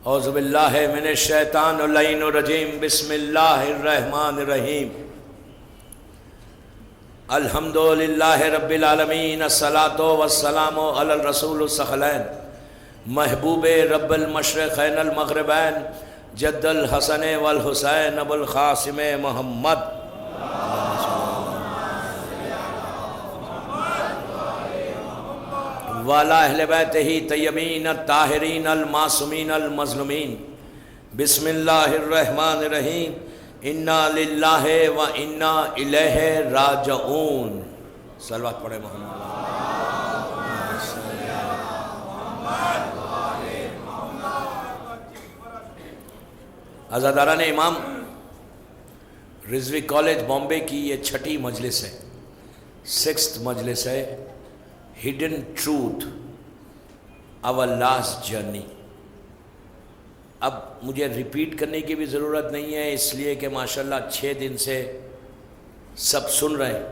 اعوذ باللہ من الشیطان اللعین الرجیم بسم اللہ الرحمن الرحیم الحمدللہ رب العالمین الصلاۃ والسلام علی الرسول الثقلین محبوب رب المشرقین المغربین جد الحسن والحسین ابو القاسم محمد وعلی اہل بیتہ طیبین الطاہرین المعصومین المظلومین بسم اللہ الرحمن الرحیم انا للہ و انا الیہ راجعون صلوات پڑھے محمد عزاداران امام رضوی کالج بامبے کی یہ چھٹی مجلس ہے، 6th مجلس ہے، hidden truth our last journey۔ اب مجھے ریپیٹ کرنے کی بھی ضرورت نہیں ہے، اس لیے کہ ماشاءاللہ 6 دن سے سب سن رہے ہیں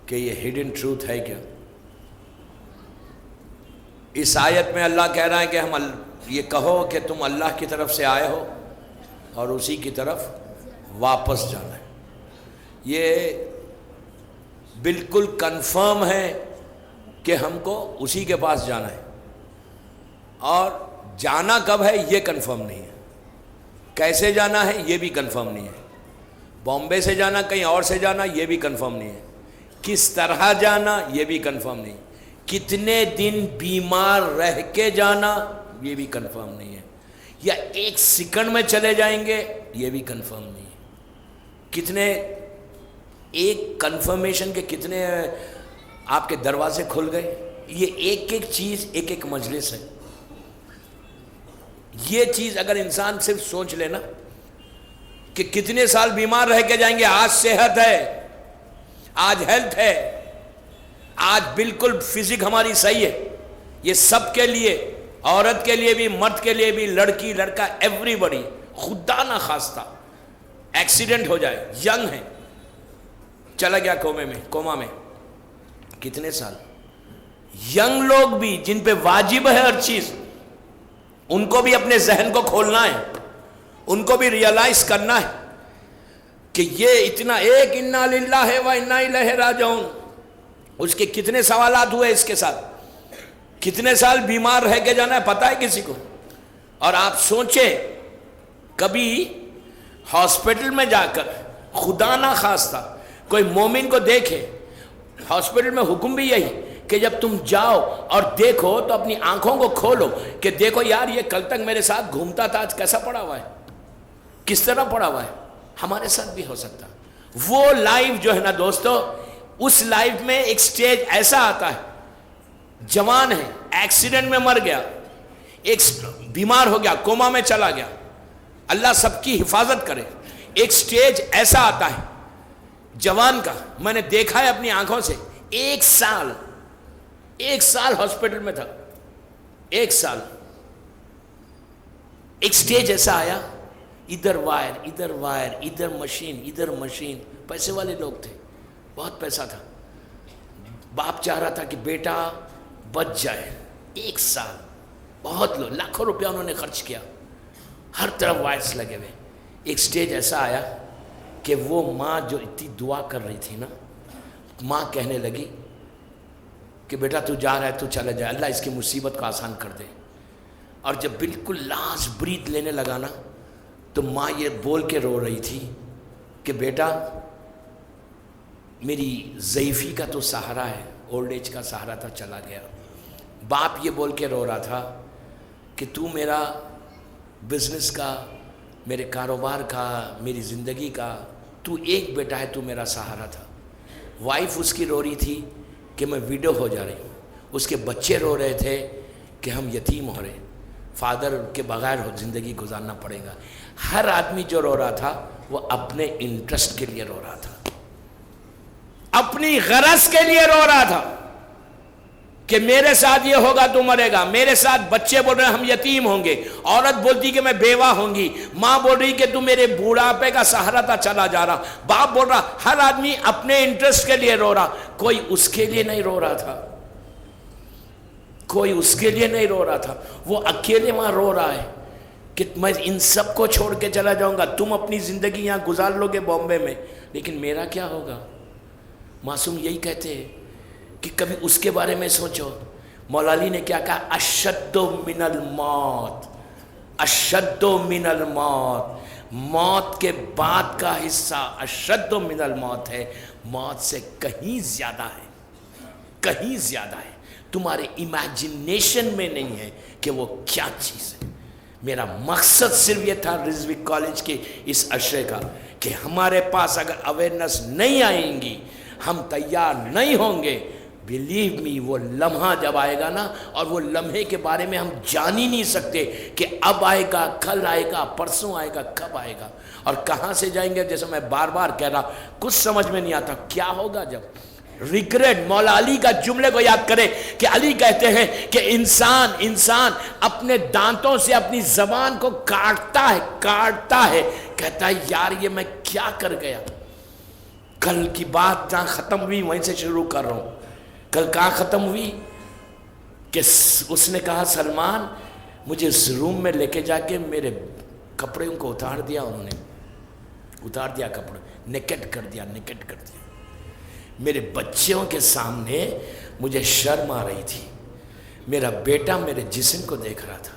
کہ یہ ہڈن ٹروتھ ہے کیا۔ اس آیت میں اللہ کہہ رہا ہے کہ ہم یہ کہو کہ تم اللہ کی طرف سے آئے ہو اور اسی کی طرف واپس جانا ہے۔ یہ بالکل کنفرم ہے کہ ہم کو اسی کے پاس جانا ہے، اور جانا کب ہے یہ کنفرم نہیں ہے، کیسے جانا ہے یہ بھی کنفرم نہیں ہے، بامبے سے جانا کہیں اور سے جانا یہ بھی کنفرم نہیں ہے، کس طرح جانا یہ بھی کنفرم نہیں، کتنے دن بیمار رہ کے جانا یہ بھی کنفرم نہیں ہے، یا 1 سیکنڈ میں چلے جائیں گے یہ بھی کنفرم نہیں ہے۔ کتنے ایک کنفرمیشن کے کتنے آپ کے دروازے کھل گئے، یہ ایک ایک چیز ایک ایک مجلس ہے۔ یہ چیز اگر انسان صرف سوچ لینا کہ کتنے سال بیمار رہ کے جائیں گے، آج صحت ہے، آج ہیلتھ ہے، آج بالکل فزک ہماری صحیح ہے، یہ سب کے لیے، عورت کے لیے بھی، مرد کے لیے بھی، لڑکی لڑکا ایوری بڑی، خدا نہ خواستہ ایکسیڈنٹ ہو جائے، ینگ ہے، چلا گیا کوما میں، کتنے سال۔ ینگ لوگ بھی جن پہ واجب ہے ہر چیز، ان کو بھی اپنے ذہن کو کھولنا ہے، ان کو بھی ریئلائز کرنا ہے کہ یہ اتنا ایک انا للہ و انا الیہ راجعون، اس کے کتنے سوالات ہوئے اس کے ساتھ، کتنے سال بیمار رہ کے جانا ہے پتہ ہے کسی کو۔ اور آپ سوچیں کبھی ہاسپٹل میں جا کر خدا نہ خواستہ کوئی مومن کو دیکھے، ہاسپٹل میں حکم بھی یہی کہ جب تم جاؤ اور دیکھو تو اپنی آنکھوں کو کھولو کہ دیکھو یار یہ کل تک میرے ساتھ گھومتا تھا، آج کیسا پڑا ہوا ہے، کس طرح پڑا ہوا ہے۔ ہمارے ساتھ بھی ہو سکتا ہے وہ لائف جو ہے نا دوستو، اس لائف میں ایک سٹیج ایسا آتا ہے، جوان ہے، ایکسیڈنٹ میں مر گیا، ایک بیمار ہو گیا، کوما میں چلا گیا، اللہ سب کی حفاظت کرے۔ ایک سٹیج ایسا آتا ہے جوان کا، میں نے دیکھا ہے اپنی آنکھوں سے، 1 سال ہاسپٹل میں تھا، 1 سال، ایک سٹیج ایسا آیا، ادھر وائر ادھر مشین، پیسے والے لوگ تھے، بہت پیسہ تھا، باپ چاہ رہا تھا کہ بیٹا بچ جائے، 1 سال، بہت لوگ لاکھوں روپیہ انہوں نے خرچ کیا، ہر طرف وائرس لگے ہوئے۔ ایک سٹیج ایسا آیا کہ وہ ماں جو اتنی دعا کر رہی تھی نا، ماں کہنے لگی کہ بیٹا تو جا رہا ہے تو چلا جائے، اللہ اس کی مصیبت کو آسان کر دے۔ اور جب بالکل لاسٹ بریتھ لینے لگا نا تو ماں یہ بول کے رو رہی تھی کہ بیٹا میری ضعیفی کا تو سہارا ہے، اولڈ ایج کا سہارا تھا، چلا گیا۔ باپ یہ بول کے رو رہا تھا کہ تو میرا بزنس کا، میرے کاروبار کا، میری زندگی کا، تو ایک بیٹا ہے، تو میرا سہارا تھا۔ وائف اس کی رو رہی تھی کہ میں ویڈو ہو جا رہی ہوں، اس کے بچے رو رہے تھے کہ ہم یتیم ہو رہے ہیں، فادر کے بغیر زندگی گزارنا پڑے گا۔ ہر آدمی جو رو رہا تھا وہ اپنے انٹرسٹ کے لیے رو رہا تھا، اپنی غرض کے لیے رو رہا تھا کہ میرے ساتھ یہ ہوگا تو مرے گا، میرے ساتھ بچے بول رہے ہیں ہم یتیم ہوں گے، عورت بولتی کہ میں بیوہ ہوں گی، ماں بول رہی کہ تو میرے بوڑھاپے کا سہارا تھا، چلا جا رہا، باپ بول رہا، ہر آدمی اپنے انٹرسٹ کے لیے رو رہا، کوئی اس کے لیے نہیں رو رہا تھا، کوئی اس کے لیے نہیں رو رہا تھا، وہ اکیلے وہاں رو رہا ہے کہ میں ان سب کو چھوڑ کے چلا جاؤں گا، تم اپنی زندگی یہاں گزار لو گے بامبے میں، لیکن میرا کیا ہوگا؟ معصوم یہی کہتے ہیں کہ کبھی اس کے بارے میں سوچو۔ مولا علی نے کیا کہا؟ اشد من الموت، اشد من الموت، موت کے بعد کا حصہ اشد من الموت ہے، موت سے کہیں زیادہ ہے، کہیں زیادہ ہے، تمہارے امیجنیشن میں نہیں ہے کہ وہ کیا چیز ہے۔ میرا مقصد صرف یہ تھا رضوی کالج کے اس عشرے کا کہ ہمارے پاس اگر اویئرنس نہیں آئیں گی، ہم تیار نہیں ہوں گے، بلیو می وہ لمحہ جب آئے گا نا، اور وہ لمحے کے بارے میں ہم جان ہی نہیں سکتے کہ اب آئے گا، کل آئے گا، پرسوں آئے گا، کب آئے گا اور کہاں سے جائیں گے۔ جیسے میں بار بار کہہ رہا، کچھ سمجھ میں نہیں آتا کیا ہوگا جب ریگریٹ۔ مولا علی کا جملے کو یاد کرے کہ علی کہتے ہیں کہ انسان اپنے دانتوں سے اپنی زبان کو کاٹتا ہے، کہتا ہے یار یہ میں کیا کر گیا۔ کل کی بات جہاں ختم ہوئی وہیں سے شروع کر رہا ہوں۔ کل کہاں ختم ہوئی کہ اس نے کہا سلمان مجھے اس روم میں لے کے جا کے میرے کپڑے کو اتار دیا، انہوں نے اتار دیا کپڑے، نیکٹ کر دیا۔ میرے بچوں کے سامنے مجھے شرم آ رہی تھی، میرا بیٹا میرے جسم کو دیکھ رہا تھا۔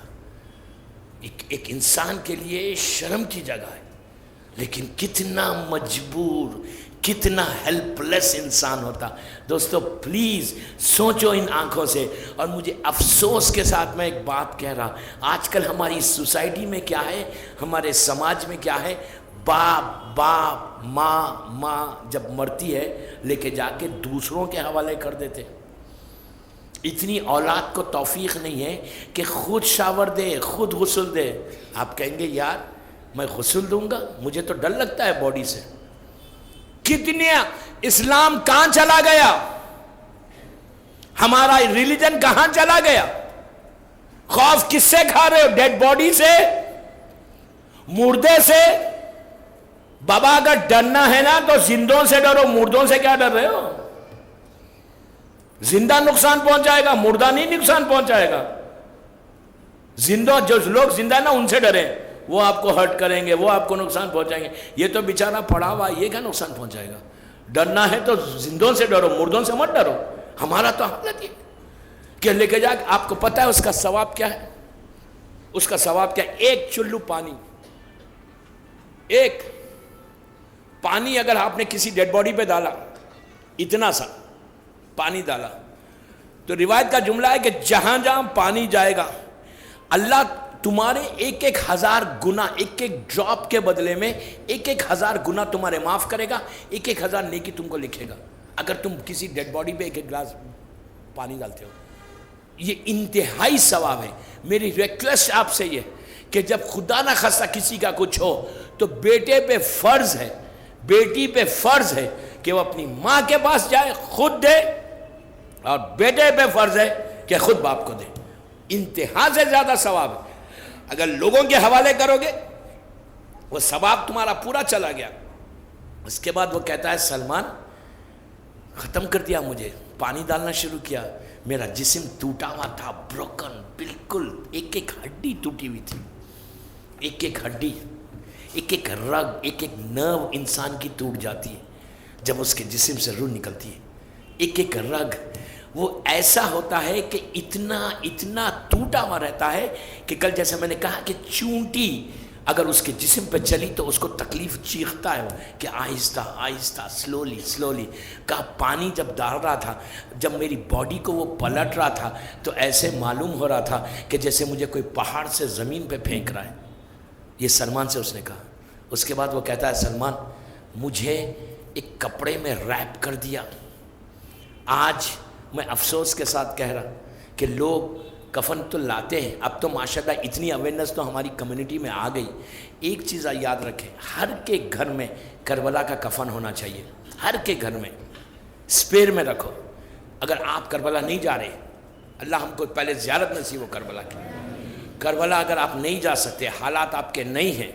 ایک انسان کے لیے شرم کی جگہ ہے، لیکن کتنا مجبور، کتنا ہیلپ لیس انسان ہوتا۔ دوستو پلیز سوچو ان آنکھوں سے۔ اور مجھے افسوس کے ساتھ میں ایک بات کہہ رہا، آج کل ہماری سوسائٹی میں کیا ہے، ہمارے سماج میں کیا ہے، باپ ماں جب مرتی ہے لے کے جا کے دوسروں کے حوالے کر دیتے۔ اتنی اولاد کو توفیق نہیں ہے کہ خود شاور دے، خود غسل دے۔ آپ کہیں گے یار میں غسل دوں گا، مجھے تو ڈر لگتا ہے باڈی سے۔ کتنے اسلام کہاں چلا گیا، ہمارا ریلیجن کہاں چلا گیا؟ خوف کس سے کھا رہے ہو؟ ڈیڈ باڈی سے، مردے سے؟ بابا اگر ڈرنا ہے نا تو زندوں سے ڈرو، مردوں سے کیا ڈر رہے ہو؟ زندہ نقصان پہنچائے گا، مردہ نہیں نقصان پہنچائے گا۔ زندہ جو لوگ زندہ ہے نا ان سے ڈریں، وہ آپ کو ہرٹ کریں گے، وہ آپ کو نقصان پہنچائیں گے۔ یہ تو بیچارہ پڑا ہوا، یہ کیا نقصان پہنچائے گا؟ ڈرنا ہے تو زندوں سے ڈرو، مردوں سے مت ڈرو۔ ہمارا تو حالت یہ کہ لے کے جا کے آپ کو پتا ہے اس کا ثواب کیا ہے؟ اس کا ثواب کیا ہے؟ ایک چلو پانی، ایک پانی اگر آپ نے کسی ڈیڈ باڈی پہ ڈالا، اتنا سا پانی ڈالا، تو روایت کا جملہ ہے کہ جہاں جہاں پانی جائے گا اللہ تمہارے 1,000 گنا، ایک ڈراپ کے بدلے میں 1,000 گنا تمہارے معاف کرے گا، 1,000 نیکی تم کو لکھے گا اگر تم کسی ڈیڈ باڈی پہ 1 گلاس پانی ڈالتے ہو۔ یہ انتہائی ثواب ہے۔ میری ریکویسٹ آپ سے یہ کہ جب خدا نہ خواستہ کسی کا کچھ ہو تو بیٹے پہ فرض ہے، بیٹی پہ فرض ہے کہ وہ اپنی ماں کے پاس جائے خود دے، اور بیٹے پہ فرض ہے کہ خود باپ کو دے۔ انتہا سے زیادہ ثواب ہے۔ اگر لوگوں کے حوالے کرو گے وہ ثواب تمہارا پورا چلا گیا۔ اس کے بعد وہ کہتا ہے سلمان ختم کر دیا، مجھے پانی ڈالنا شروع کیا، میرا جسم ٹوٹا ہوا تھا، بروکن، بالکل ایک ہڈی ٹوٹی ہوئی تھی، ایک ہڈی، ایک رگ، ایک نرو انسان کی ٹوٹ جاتی ہے جب اس کے جسم سے روح نکلتی ہے۔ ایک رگ وہ ایسا ہوتا ہے کہ اتنا ٹوٹا ہوا رہتا ہے کہ کل جیسے میں نے کہا کہ چونٹی اگر اس کے جسم پہ چلی تو اس کو تکلیف چیختا ہے کہ آہستہ آہستہ سلولی کا پانی جب ڈال رہا تھا، جب میری باڈی کو وہ پلٹ رہا تھا تو ایسے معلوم ہو رہا تھا کہ جیسے مجھے کوئی پہاڑ سے زمین پہ پھینک رہا ہے۔ یہ سلمان سے اس نے کہا۔ اس کے بعد وہ کہتا ہے سلمان مجھے ایک کپڑے میں ریپ کر دیا۔ آج میں افسوس کے ساتھ کہہ رہا کہ لوگ کفن تو لاتے ہیں، اب تو ماشاءاللہ اتنی اویئرنیس تو ہماری کمیونٹی میں آ گئی۔ ایک چیز یاد رکھیں، ہر کے گھر میں کربلا کا کفن ہونا چاہیے، ہر کے گھر میں اسپیئر میں رکھو۔ اگر آپ کربلا نہیں جا رہے، اللہ ہم کو پہلے زیارت نصیب ہو کربلا کی۔ کربلا اگر آپ نہیں جا سکتے، حالات آپ کے نہیں ہیں،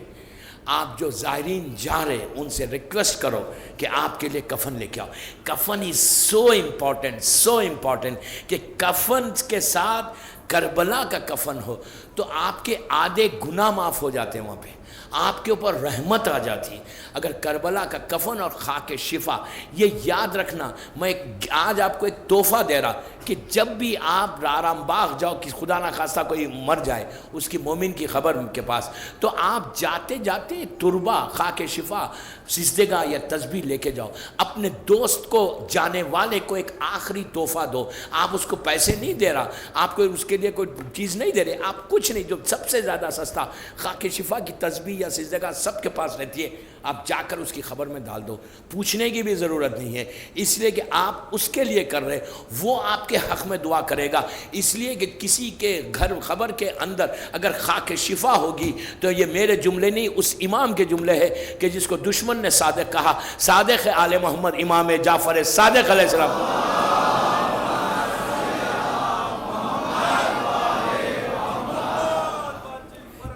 آپ جو زائرین جا رہے ان سے ریکویسٹ کرو کہ آپ کے لیے کفن لے کے آؤ. کفن از سو امپورٹنٹ کہ کفن کے ساتھ کربلا کا کفن ہو تو آپ کے آدھے گناہ معاف ہو جاتے ہیں. وہاں پہ آپ کے اوپر رحمت آ جاتی. اگر کربلا کا کفن اور خاک شفا, یہ یاد رکھنا. میں آج آپ کو ایک تحفہ دے رہا کہ جب بھی آپ رارام باغ جاؤ کہ خدا نہ خواستہ کوئی مر جائے اس کی مومن کی خبر کے پاس, تو آپ جاتے جاتے تربہ, خاک شفا, سجدگاہ یا تسبیح لے کے جاؤ. اپنے دوست کو, جانے والے کو ایک آخری تحفہ دو. آپ اس کو پیسے نہیں دے رہا, آپ کو اس کے لیے کوئی چیز نہیں دے رہے, آپ کچھ نہیں. جو سب سے زیادہ سستا خاک شفا کی تسبیح یا سجدگاہ سب کے پاس رہتی ہے, آپ جا کر اس کی خبر میں ڈال دو. پوچھنے کی بھی ضرورت نہیں ہے, اس لیے کہ آپ اس کے لیے کر رہے, وہ آپ کے حق میں دعا کرے گا. اس لیے کہ کسی کے گھر خبر کے اندر اگر خاک شفا ہوگی تو یہ میرے جملے نہیں, اس امام کے جملے ہے کہ جس کو دشمن نے صادق کہا, صادق آل محمد امام جعفر صادق علیہ السلام.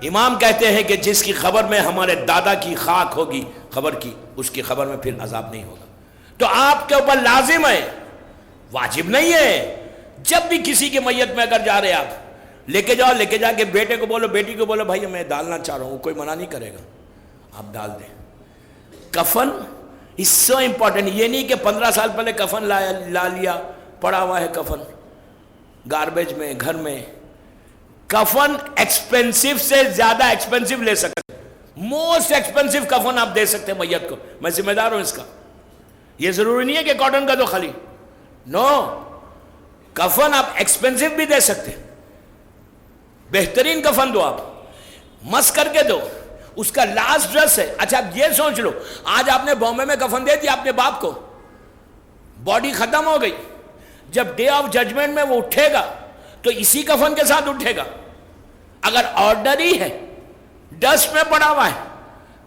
امام کہتے ہیں کہ جس کی خبر میں ہمارے دادا کی خاک ہوگی خبر کی, اس کی خبر میں پھر عذاب نہیں ہوگا. تو آپ کے اوپر لازم ہے, واجب نہیں ہے. جب بھی کسی کی میت میں اگر جا رہے آپ لے کے جاؤ, لے کے جا کے بیٹے کو بولو, بیٹی کو بولو, بھائی میں ڈالنا چاہ رہا ہوں, کوئی منع نہیں کرے گا, آپ ڈال دیں. کفن از سو امپورٹنٹ. یہ نہیں کہ 15 سال پہلے کفن لا لیا, پڑا ہوا ہے کفن گاربیج میں گھر میں. کفن ایکسپینسو سے زیادہ ایکسپینسو لے سکتے, موسٹ ایکسپینسو کفن آپ دے سکتے ہیں میت کو. میں ذمہ دار ہوں اس کا. یہ ضروری نہیں ہے کہ کاٹن کا دو خالی, نو, کفن آپ ایکسپینسو بھی دے سکتے, بہترین کفن دو, آپ مس کر کے دو, اس کا لاسٹ ڈریس ہے. اچھا آپ یہ سوچ لو, آج آپ نے بامبے میں کفن دے دیا اپنے باپ کو, باڈی ختم ہو گئی, جب ڈے آف ججمنٹ میں وہ اٹھے گا تو اسی کفن کے ساتھ اٹھے گا. اگر آرڈری ہے, ڈسٹ میں پڑا ہوا ہے,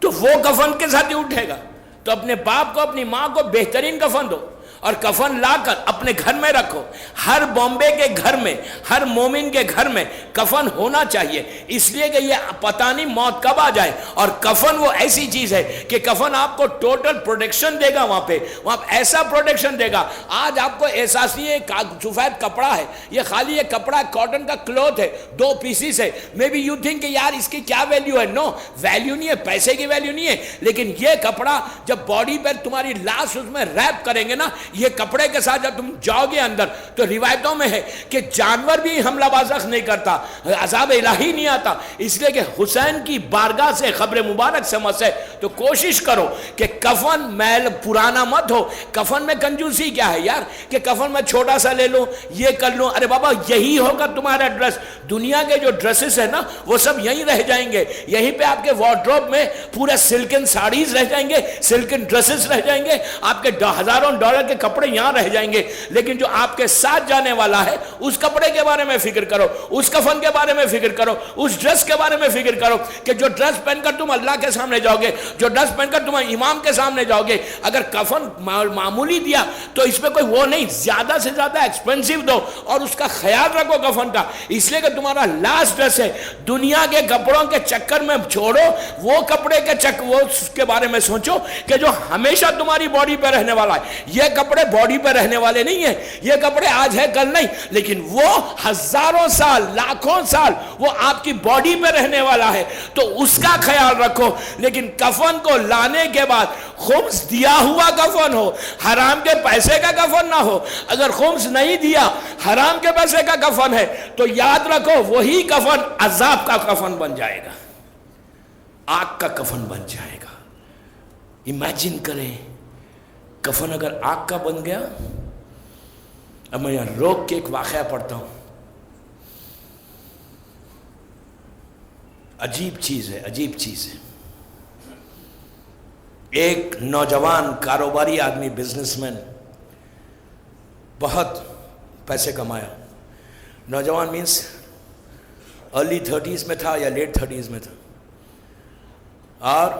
تو وہ کفن کے ساتھ ہی اٹھے گا. تو اپنے باپ کو, اپنی ماں کو بہترین کفن دو, اور کفن لا کر اپنے گھر میں رکھو. ہر بامبے کے گھر میں, ہر مومن کے گھر میں کفن ہونا چاہیے, اس لیے کہ یہ پتہ نہیں موت کب آ جائے. اور کفن وہ ایسی چیز ہے کہ کفن آپ کو ٹوٹل پروٹیکشن دے گا. وہاں پہ ایسا پروٹیکشن دے گا, آج آپ کو احساس نہیں ہے سفید کپڑا ہے, یہ خالی یہ کپڑا کاٹن کا کلوتھ ہے, 2 پیسز ہے. مے بی یو تھنک کہ یار اس کی کیا ویلیو ہے. نو, ویلیو نہیں ہے, پیسے کی ویلیو نہیں ہے. لیکن یہ کپڑا جب باڈی پر تمہاری لاش اس میں ریپ کریں گے نا, یہ کپڑے کے ساتھ جب تم جاؤ گے اندر, تو روایتوں میں ہے کہ جانور بھی حملہ بازخ نہیں کرتا, عذاب الہی نہیں آتا. اس لیے کہ حسین کی بارگاہ سے قبر مبارک سے مسے, تو کوشش کرو کہ کفن میل پرانا مت ہو. کفن میں کنجوسی کیا ہے یار, کہ کفن میں چھوٹا سا لے لوں, یہ کر لوں. ارے بابا یہی ہوگا تمہارا ڈریس. دنیا کے جو ڈریسز ہیں نا وہ سب یہیں رہ جائیں گے. یہیں پہ آپ کے وارڈروب میں پورے سلکن ساڑیز رہ جائیں گے, سلکن ڈریسز رہ جائیں گے, آپ کے ہزاروں ڈالر کے کپڑے یہاں رہ جائیں گے. لیکن جو آپ کے ساتھ جانے والا ہے اس کپڑے کے بارے میں فکر کرو, اس کفن کے بارے میں فکر کرو, اس ڈریس کے بارے میں فکر کرو کہ جو ڈریس پہن کر تم اللہ کے سامنے جاؤ گے, جو ڈریس پہن کر تم امام کے سامنے جاؤ گے. اگر کفن معمولی دیا تو اس میں کوئی وہ نہیں, زیادہ سے زیادہ ایکسپینسو دو اور اس کا خیال رکھو کفن کا. اس لیے کہ تمہارا لاسٹ ڈریس ہے. دنیا کے کپڑوں کے چکر میں چھوڑو, وہ کپڑے وہ اس کے بارے میں سوچو کہ جو ہمیشہ تمہاری باڈی پہ رہنے والا ہے. یہ کپڑے باڈی پہ رہنے والے نہیں ہیں, یہ کپڑے آج ہے کل نہیں, لیکن وہ ہزاروں سال, لاکھوں سال وہ آپ کی باڈی پہ رہنے والا ہے. تو اس کا خیال رکھو. لیکن کفن کو لانے کے بعد خمس دیا ہوا کفن ہو, حرام کے پیسے کا کفن نہ ہو. اگر خمس نہیں دیا, حرام کے پیسے کا کفن ہے, تو یاد رکھو وہی کفن عذاب کا کفن بن جائے گا, آگ کا کفن بن جائے گا. امیجن کریں کفن اگر آگ کا بن گیا. اب میں یہاں روک کے ایک واقعہ پڑھتا ہوں, عجیب چیز ہے, عجیب چیز ہے. ایک نوجوان کاروباری آدمی, بزنس مین, بہت پیسے کمایا. نوجوان مینس ارلی 30s میں تھا یا لیٹ 30s میں تھا, اور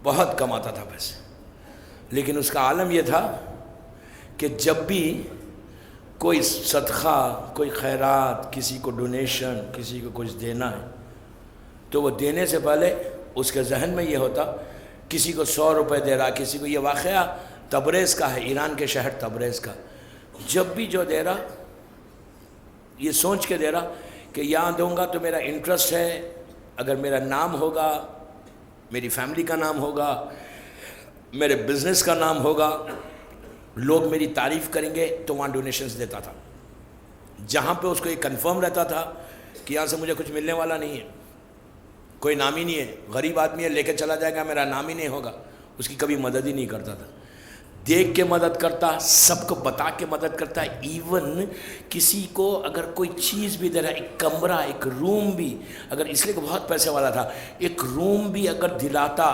بہت کماتا تھا پیسے. لیکن اس کا عالم یہ تھا کہ جب بھی کوئی صدقہ, کوئی خیرات, کسی کو ڈونیشن, کسی کو کچھ دینا ہے, تو وہ دینے سے پہلے اس کے ذہن میں یہ ہوتا، کسی کو 100 روپے دے رہا، کسی کو، یہ واقعہ تبریز کا ہے، ایران کے شہر تبریز کا، جب بھی جو دے رہا یہ سوچ کے دے رہا کہ یہاں دوں گا تو میرا انٹرسٹ ہے، اگر میرا نام ہوگا، میری فیملی کا نام ہوگا، میرے بزنس کا نام ہوگا، لوگ میری تعریف کریں گے، تو وہاں ڈونیشنز دیتا تھا، جہاں پہ اس کو یہ کنفرم رہتا تھا کہ یہاں سے مجھے کچھ ملنے والا نہیں ہے، کوئی نام ہی نہیں ہے، غریب آدمی ہے، لے کے چلا جائے گا، میرا نام ہی نہیں ہوگا، اس کی کبھی مدد ہی نہیں کرتا تھا، دیکھ کے مدد کرتا، سب کو بتا کے مدد کرتا، ایون کسی کو اگر کوئی چیز بھی دے رہا، ایک کمرہ، ایک روم بھی، اگر اس لیے کہ بہت پیسے والا تھا، ایک روم بھی اگر دلاتا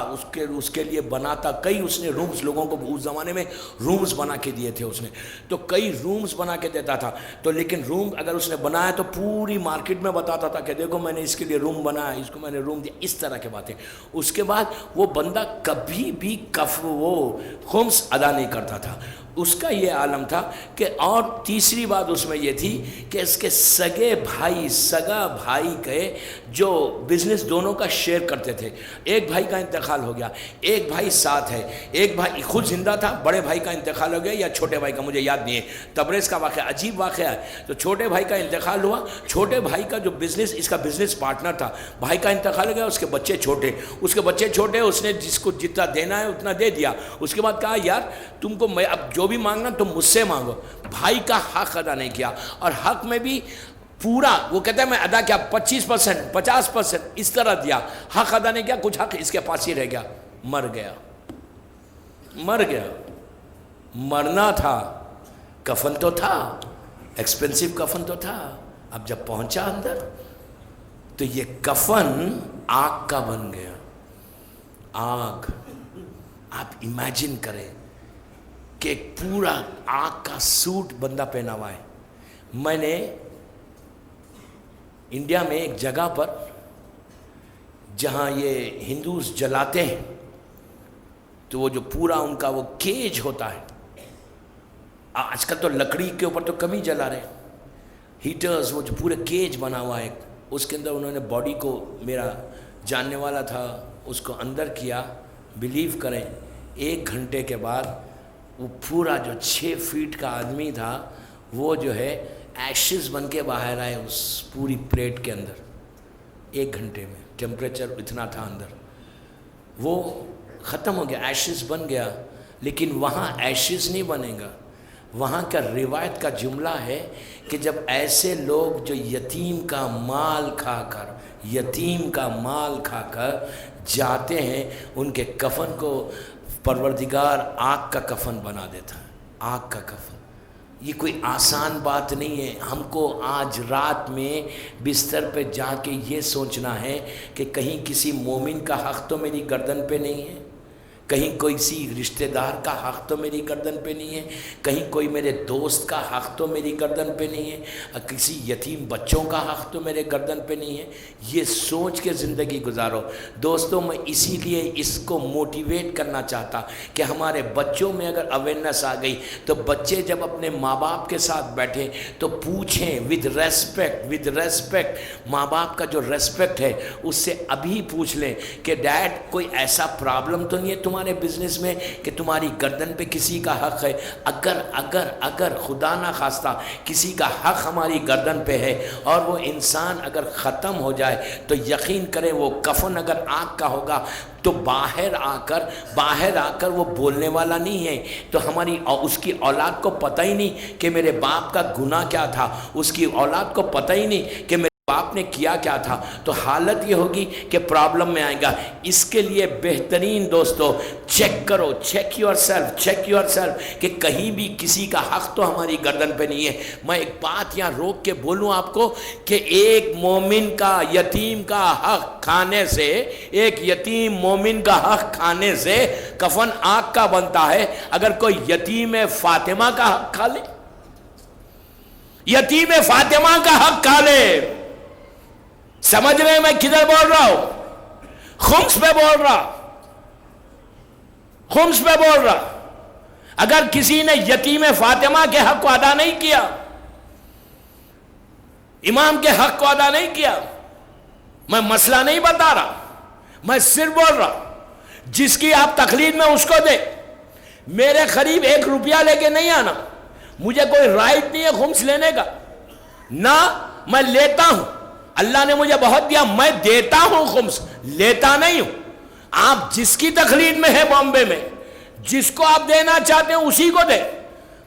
اس کے لیے بناتا، کئی اس نے رومز لوگوں کو اس زمانے میں رومز بنا کے دیے تھے اس نے، تو کئی رومز بنا کے دیتا تھا، تو لیکن روم اگر اس نے بنایا تو پوری مارکیٹ میں بتاتا تھا کہ دیکھو میں نے اس کے لیے روم بنایا، اس کو میں نے روم دیا، اس طرح کے باتیں۔ اس کے بعد وہ بندہ کبھی بھی وہ خمس ادا نہیں کرتا تھا، اس کا یہ عالم تھا کہ، اور تیسری بات اس میں یہ تھی کہ اس کے سگا بھائی کے جو بزنس دونوں کا شیئر کرتے تھے، ایک بھائی کا انتقال ہو گیا، ایک بھائی ساتھ ہے، ایک بھائی خود زندہ تھا، بڑے بھائی کا انتقال ہو گیا یا چھوٹے بھائی کا، مجھے یاد نہیں ہے، تبریز کا واقعہ عجیب واقعہ ہے، تو چھوٹے بھائی کا انتقال ہوا، چھوٹے بھائی کا جو بزنس، اس کا بزنس پارٹنر تھا، بھائی کا انتقال ہو گیا، اس کے بچے چھوٹے، اس نے جس کو جتنا دینا ہے اتنا دے دیا، اس کے بعد کہا یار تم کو میں اب جو بھی مانگنا تم مجھ سے مانگو، بھائی کا حق ادا نہیں کیا، اور حق میں بھی پورا وہ کہتا ہے میں ادا کیا 25%، 50% اس طرح دیا، حق ادا نہیں کیا، کچھ حق اس کے پاس ہی رہ گیا، مر گیا، مرنا تھا، کفن تو تھا، ایکسپینسو کفن تو تھا، اب جب پہنچا اندر تو یہ کفن آگ کا بن گیا، آگ، آپ امیجن کریں کہ ایک پورا آگ کا سوٹ بندہ پہنا ہوا ہے۔ میں نے انڈیا میں ایک جگہ پر جہاں یہ ہندوز جلاتے ہیں تو وہ جو پورا ان کا وہ کیج ہوتا ہے، آج کل تو لکڑی کے اوپر تو کم ہی جلا رہے، ہیٹرز، وہ جو پورے کیج بنا ہوا ہے، اس کے اندر انہوں نے باڈی کو، میرا جاننے والا تھا، اس کو اندر کیا، بلیو کریں 1 گھنٹے کے بعد وہ پورا جو 6 فیٹ کا آدمی تھا وہ جو ہے ایشز بن کے باہر آئے اس پوری پلیٹ کے اندر، 1 گھنٹے میں، ٹیمپریچر اتنا تھا اندر، وہ ختم ہو گیا، ایشز بن گیا، لیکن وہاں ایشز نہیں بنے گا، وہاں کا روایت کا جملہ ہے کہ جب ایسے لوگ جو یتیم کا مال کھا کر جاتے ہیں، ان کے کفن کو پروردگار آگ کا کفن بنا دیتا ہے، آگ کا کفن۔ یہ کوئی آسان بات نہیں ہے، ہم کو آج رات میں بستر پہ جا کے یہ سوچنا ہے کہ کہیں کسی مومن کا حق تو میری گردن پہ نہیں ہے، کہیں کوئی سی رشتہ دار کا حق تو میری گردن پہ نہیں ہے، کہیں کوئی میرے دوست کا حق تو میری گردن پہ نہیں ہے، اور کسی یتیم بچوں کا حق تو میرے گردن پہ نہیں ہے۔ یہ سوچ کے زندگی گزارو دوستوں۔ میں اسی لیے اس کو موٹیویٹ کرنا چاہتا کہ ہمارے بچوں میں اگر اویئرنیس آ گئی تو بچے جب اپنے ماں باپ کے ساتھ بیٹھیں تو پوچھیں ود ریسپیکٹ، ماں باپ کا جو ریسپیکٹ ہے اس سے ابھی پوچھ لیں کہ ڈیڈ کوئی ایسا پرابلم تو نہیں ہے تمہارے بزنس میں کہ تمہاری گردن پہ کسی کا حق ہے؟ اگر خدا نہ خواستہ کسی کا حق ہماری گردن پہ ہے اور وہ انسان اگر ختم ہو جائے تو یقین کریں وہ کفن اگر آگ کا ہوگا تو باہر آ کر وہ بولنے والا نہیں ہے، تو اس کی اولاد کو پتہ ہی نہیں کہ میرے باپ کا گناہ کیا تھا، اس کی اولاد کو پتہ ہی نہیں کہ باپ نے کیا کیا تھا، تو حالت یہ ہوگی کہ پرابلم میں آئے گا۔ اس کے لیے بہترین دوستو چیک یور سیلف کہ کہیں بھی کسی کا حق تو ہماری گردن پہ نہیں ہے۔ میں ایک بات یہاں روک کے بولوں آپ کو کہ ایک مومن کا یتیم کا حق کھانے سے، ایک یتیم مومن کا حق کھانے سے کفن آگ کا بنتا ہے۔ اگر کوئی یتیم فاطمہ کا حق کھا لے، یتیم فاطمہ کا حق کھا لے، سمجھ رہے ہیں میں کدھر بول رہا ہوں؟ خمس پہ بول رہا۔ اگر کسی نے یتیم فاطمہ کے حق کو ادا نہیں کیا، امام کے حق کو ادا نہیں کیا، میں مسئلہ نہیں بتا رہا, میں صرف بول رہا جس کی آپ تقلید میں اس کو دے. میرے قریب 1 روپیہ لے کے نہیں آنا, مجھے کوئی رائٹ نہیں ہے خمس لینے کا, نہ میں لیتا ہوں. اللہ نے مجھے بہت دیا, میں دیتا ہوں خمس, لیتا نہیں ہوں. آپ جس کی تقلید میں ہے بامبے میں, جس کو آپ دینا چاہتے ہیں اسی کو دے.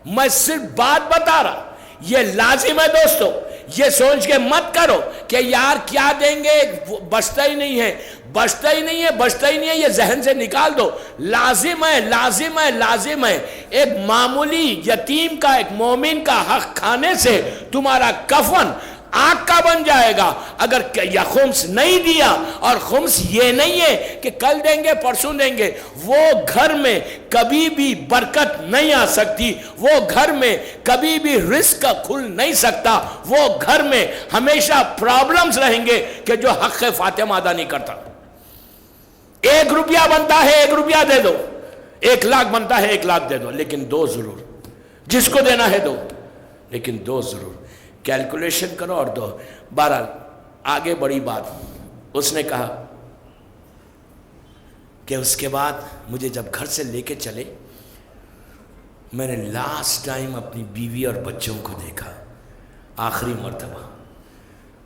میں صرف بات بتا رہا, یہ لازم ہے دوستو, یہ سوچ کے مت کرو کہ یار کیا دیں گے, بچتا ہی نہیں ہے, بچتا ہی نہیں ہے, بچتا ہی نہیں ہے, یہ ذہن سے نکال دو. لازم ہے, لازم ہے, لازم ہے. ایک معمولی یتیم کا, ایک مومن کا حق کھانے سے تمہارا کفن آگ کا بن جائے گا. اگر یا خمس نہیں دیا, اور خمس یہ نہیں ہے کہ کل دیں گے پرسوں دیں گے, وہ گھر میں کبھی بھی برکت نہیں آ سکتی, وہ گھر میں کبھی بھی رزق کھل نہیں سکتا, وہ گھر میں ہمیشہ پرابلمز رہیں گے کہ جو حق فاطمہ ادا نہیں کرتا. 1 روپیہ بنتا ہے 1 روپیہ دے دو, 1 لاکھ بنتا ہے 1 لاکھ دے دو, لیکن 2 ضرور, جس کو دینا ہے 2, لیکن 2 ضرور. کیلکولیشن کرو اور 2. بہرحال آگے بڑی بات, اس نے کہا کہ اس کے بعد مجھے جب گھر سے لے کے چلے, میں نے لاسٹ ٹائم اپنی بیوی اور بچوں کو دیکھا. آخری مرتبہ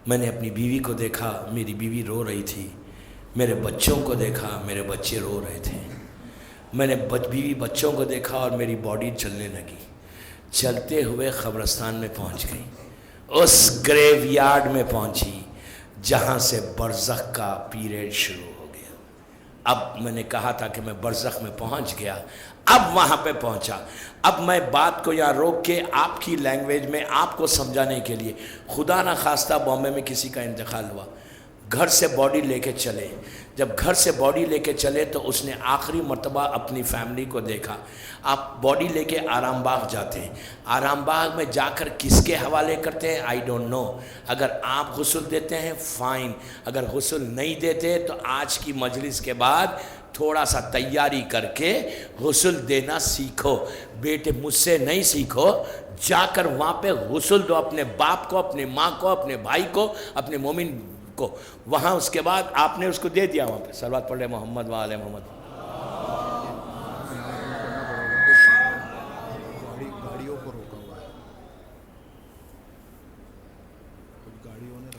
میں نے اپنی بیوی کو دیکھا, میری بیوی رو رہی تھی. میرے بچوں کو دیکھا, میرے بچے رو رہے تھے. میں نے بیوی بچوں کو دیکھا اور میری باڈی چلنے لگی. چلتے ہوئے قبرستان میں پہنچ گئی, اس گریو یارڈ میں پہنچی جہاں سے برزخ کا پیریڈ شروع ہو گیا. اب میں نے کہا تھا کہ میں برزخ میں پہنچ گیا, اب وہاں پہ پہنچا. اب میں بات کو یہاں روک کے آپ کی لینگویج میں آپ کو سمجھانے کے لیے, خدا نہ خواستہ بامبے میں کسی کا انتقال ہوا, گھر سے باڈی لے کے چلے. جب گھر سے باڈی لے کے چلے تو اس نے آخری مرتبہ اپنی فیملی کو دیکھا. آپ باڈی لے کے آرام باغ جاتے ہیں, آرام باغ میں جا کر کس کے حوالے کرتے ہیں, آئی ڈونٹ نو. اگر آپ غسل دیتے ہیں فائن, اگر غسل نہیں دیتے تو آج کی مجلس کے بعد تھوڑا سا تیاری کر کے غسل دینا سیکھو. بیٹے مجھ سے نہیں سیکھو, جا کر وہاں پہ غسل دو اپنے باپ کو, اپنے ماں کو, اپنے بھائی کو, اپنے مومن کو. وہاں اس کے بعد آپ نے اس کو دے دیا, وہاں پہ صلوات پڑھ لے محمد و آل محمد. گاڑیوں کو روکا ہوا ہے, گاڑیوں نے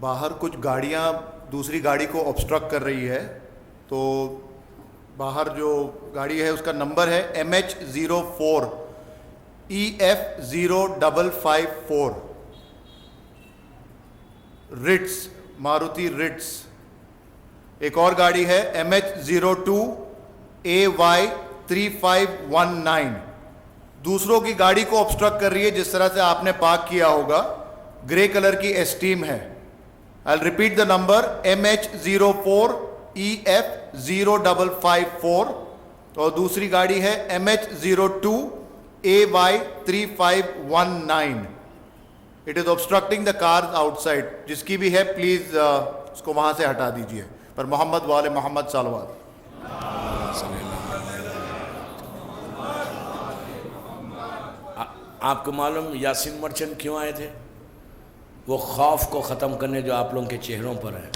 باہر کچھ گاڑیاں دوسری گاڑی کو obstruct کر رہی ہے. تو باہر جو گاڑی ہے اس کا نمبر ہے MH04 EF0554 رٹس, ماروتی رٹس. ایک اور گاڑی ہے MH02 AY3519, دوسروں کی گاڑی کو obstruct کر رہی ہے جس طرح سے آپ نے پارک کیا ہوگا. گرے کلر کی اسٹیم ہے. I'll repeat the number MH04 EF0554, اور دوسری گاڑی ہے MH02 AY3519. It is obstructing the cars outside. جس کی بھی ہے پلیز اس کو وہاں سے ہٹا دیجئے. پر محمد والے محمد صلوات. آپ کو معلوم یاسین مرچنٹ کیوں آئے تھے؟ وہ خوف کو ختم کرنے جو آپ لوگوں کے چہروں پر ہے.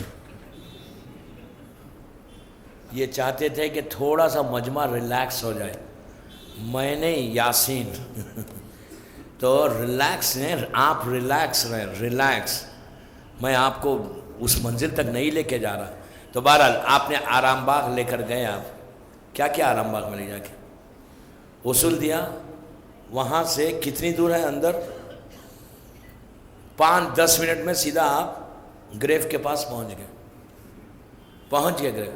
یہ چاہتے تھے کہ تھوڑا سا مجمع ریلیکس ہو جائے. میں نے یاسین تو ریلیکس ہیں, آپ ریلیکس رہیں, ریلیکس. میں آپ کو اس منزل تک نہیں لے کے جا رہا. تو بہرحال آپ نے آرام باغ لے کر گئے. آپ کیا کیا آرام باغ میں لے جا کے غسل دیا. وہاں سے کتنی دور ہے اندر؟ 5-10 منٹ میں سیدھا آپ گریو کے پاس پہنچ گئے گریو.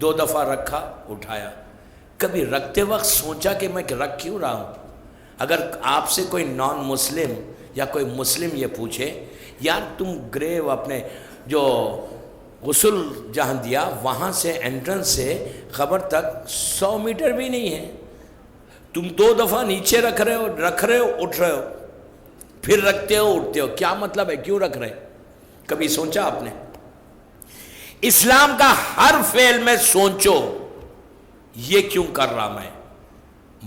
2 دفعہ رکھا, اٹھایا. کبھی رکھتے وقت سوچا کہ میں رکھ کیوں رہا ہوں؟ اگر آپ سے کوئی نان مسلم یا کوئی مسلم یہ پوچھے, یار تم گریو اپنے جو غسل جہاں دیا وہاں سے انٹرنس سے قبر تک 100 میٹر بھی نہیں ہے, تم 2 دفعہ نیچے رکھ رہے ہو, اٹھ رہے ہو, پھر رکھتے ہو, اٹھتے ہو. کیا مطلب ہے, کیوں رکھ رہے؟ کبھی سوچا آپ نے؟ اسلام کا ہر فعل میں سوچو, یہ کیوں کر رہا میں؟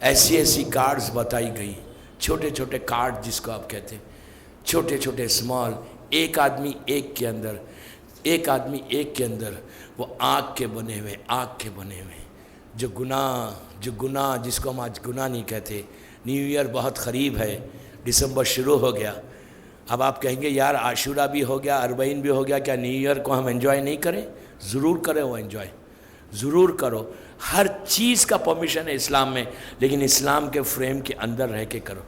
ایسی ایسی کارڈز بتائی گئی, چھوٹے چھوٹے کارڈ جس کو آپ کہتے ہیں, چھوٹے چھوٹے اسمال, ایک آدمی ایک کے اندر وہ آگ کے بنے ہوئے, جو گناہ جس کو ہم آج گناہ نہیں کہتے. نیو ایئر بہت قریب ہے, دسمبر شروع ہو گیا. اب آپ کہیں گے یار عاشورہ بھی ہو گیا, اربعین بھی ہو گیا, کیا نیو ایئر کو ہم انجوائے نہیں کریں؟ ضرور کریں, وہ انجوائے ضرور کرو. ہر چیز کا پرمیشن ہے اسلام میں, لیکن اسلام کے فریم کے اندر رہ کے کرو,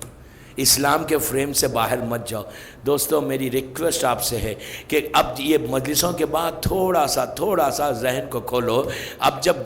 اسلام کے فریم سے باہر مت جاؤ. دوستو میری ریکویسٹ آپ سے ہے کہ اب یہ مجلسوں کے بعد تھوڑا سا ذہن کو کھولو. اب جب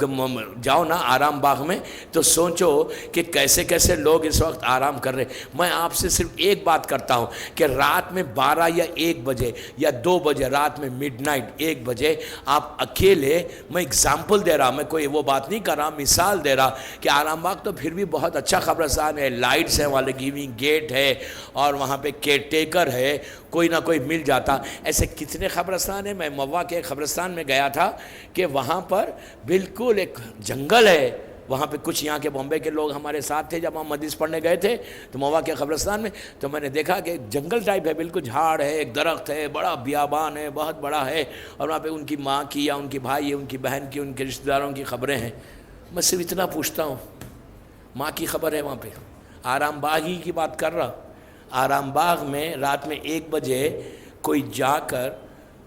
جاؤ نا آرام باغ میں تو سوچو کہ کیسے کیسے لوگ اس وقت آرام کر رہے. میں آپ سے صرف ایک بات کرتا ہوں کہ رات میں 12 یا 1 بجے یا 2 بجے, رات میں مڈ نائٹ 1 بجے آپ اکیلے, میں اگزامپل دے رہا, میں کوئی وہ بات نہیں کر رہا, مثال دے رہا کہ آرام باغ تو پھر بھی بہت اچھا قبرستان ہے, لائٹس ہیں وہاں لگی ہوئی, گیٹ ہے, اور وہاں پہ کیئر ٹیکر ہے, کوئی نہ کوئی مل جاتا. ایسے کتنے قبرستان ہیں. میں موا کے قبرستان میں گیا تھا کہ وہاں پر بالکل ایک جنگل ہے. وہاں پہ کچھ یہاں کے بامبے کے لوگ ہمارے ساتھ تھے جب ہم مجلس پڑھنے گئے تھے تو موا کے قبرستان میں, تو میں نے دیکھا کہ جنگل ٹائپ ہے, بالکل جھاڑ ہے, ایک درخت ہے, بڑا بیابان ہے, بہت بڑا ہے, اور وہاں پہ ان کی ماں کی یا ان کی بھائی یا ان کی بہن کی, ان کے رشتہ داروں کی قبریں ہیں. میں صرف اتنا پوچھتا ہوں, ماں کی خبر ہے وہاں پہ. آرام باغ ہی کی بات کر رہا. آرام باغ میں رات میں 1 بجے کوئی جا کر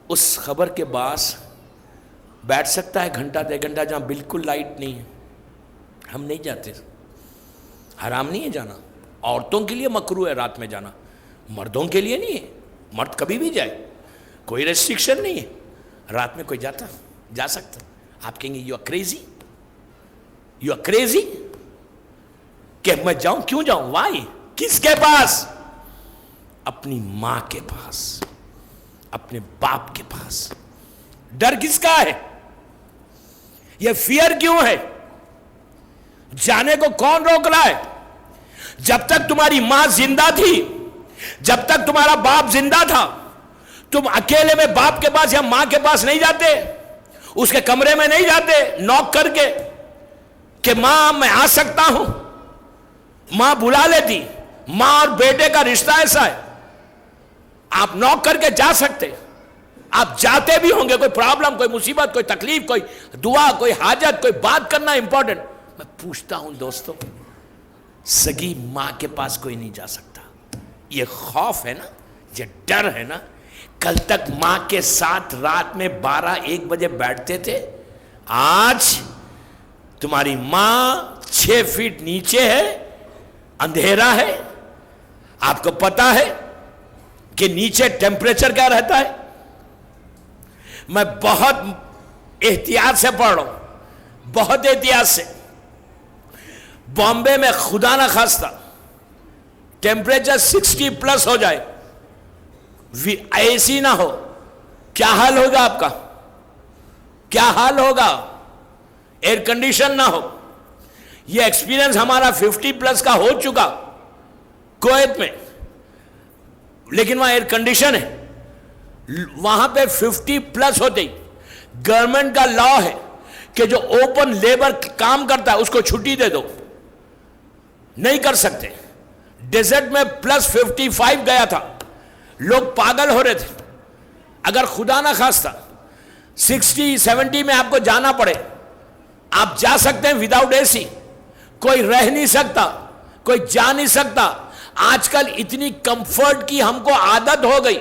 اس خبر کے پاس بیٹھ سکتا ہے گھنٹہ 1.5 گھنٹہ, جہاں بالکل لائٹ نہیں ہے. ہم نہیں جاتے, حرام نہیں ہے جانا. عورتوں کے لیے مکروہ ہے رات میں جانا, مردوں کے لیے نہیں ہے. مرد کبھی بھی جائے, کوئی ریسٹرکشن نہیں ہے. رات میں کوئی جا سکتا. آپ کہیں گے یو آر کریزی کہ میں جاؤں, کیوں جاؤں, وائی, کس کے پاس؟ اپنی ماں کے پاس, اپنے باپ کے پاس. ڈر کس کا ہے؟ یہ فیئر کیوں ہے؟ جانے کو کون روک رہا ہے؟ جب تک تمہاری ماں زندہ تھی, جب تک تمہارا باپ زندہ تھا, تم اکیلے میں باپ کے پاس یا ماں کے پاس نہیں جاتے, اس کے کمرے میں نہیں جاتے نوک کر کے کہ ماں میں آ سکتا ہوں. ماں بلا لیتی. ماں اور بیٹے کا رشتہ ایسا ہے, آپ نوک کر کے جا سکتے. آپ جاتے بھی ہوں گے, کوئی پرابلم, کوئی مصیبت, کوئی تکلیف, کوئی دعا, کوئی حاجت, کوئی بات کرنا امپورٹنٹ. میں پوچھتا ہوں دوستو, سگی ماں کے پاس کوئی نہیں جا سکتا. یہ خوف ہے نا, یہ ڈر ہے نا. کل تک ماں کے ساتھ رات میں 12-1 بجے بیٹھتے تھے, آج تمہاری ماں 6 فٹ نیچے ہے, اندھیرا ہے. آپ کو پتا ہے کہ نیچے ٹیمپریچر کیا رہتا ہے؟ میں بہت احتیاط سے پڑھ رہا ہوں, بہت احتیاط سے. بامبے میں خدا نہ خواستہ ٹیمپریچر 60+ ہو جائے, اے سی نہ ہو, کیا حال ہوگا آپ کا؟ کیا حال ہوگا؟ ایئر کنڈیشن نہ ہو. یہ ایکسپیرینس ہمارا 50+ کا ہو چکا کویت میں, لیکن وہاں ایئر کنڈیشن ہے. وہاں پہ 50+ ہوتے ہی گورنمنٹ کا لا ہے کہ جو اوپن لیبر کام کرتا ہے اس کو چھٹی دے دو. نہیں کر سکتے. ڈیزرٹ میں +55 گیا تھا, لوگ پاگل ہو رہے تھے. اگر خدا نہ خواستہ 60-70 میں آپ کو جانا پڑے, آپ جا سکتے ہیں وداؤٹ اے سی. کوئی رہ نہیں سکتا, کوئی جا نہیں سکتا. آج کل اتنی کمفرٹ کی ہم کو عادت ہو گئی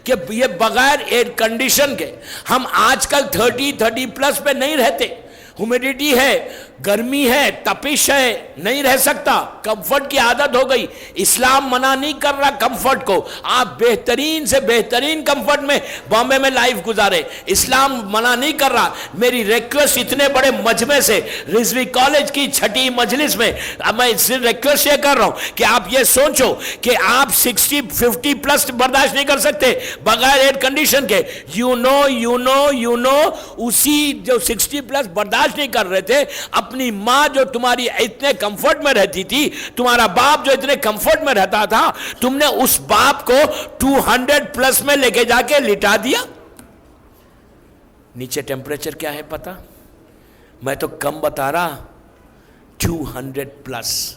کہ یہ بغیر ایئر کنڈیشن کے ہم آج کل 30+ پہ نہیں رہتے. ہیومیڈیٹی ہے, گرمی ہے, تپش ہے, نہیں رہ سکتا. کمفرٹ کی عادت ہو گئی. اسلام منع نہیں کر رہا کمفرٹ کو, آپ بہترین سے بہترین کمفرٹ میں بامبے میں لائف گزارے. اسلام منع نہیں کر رہا. میری ریکویسٹ اتنے بڑے مجمع سے, رضوی کالج کی 6ٹھی مجلس میں, میں صرف ریکویسٹ یہ کر رہا ہوں کہ آپ یہ سوچو کہ آپ 60-50+ برداشت نہیں کر سکتے بغیر ایئر کنڈیشن کے. یو نو اسی جو 60+ برداشت نہیں کر رہے تھے, اپنی ماں جو تمہاری اتنے کمفرٹ میں رہتی تھی, تمہارا باپ جو اتنے کمفرٹ میں رہتا تھا, تم نے اس باپ کو 200+ میں لے کے جا کے لٹا دیا. نیچے ٹیمپریچر کیا ہے پتا؟ میں تو کم بتا رہا, 200+।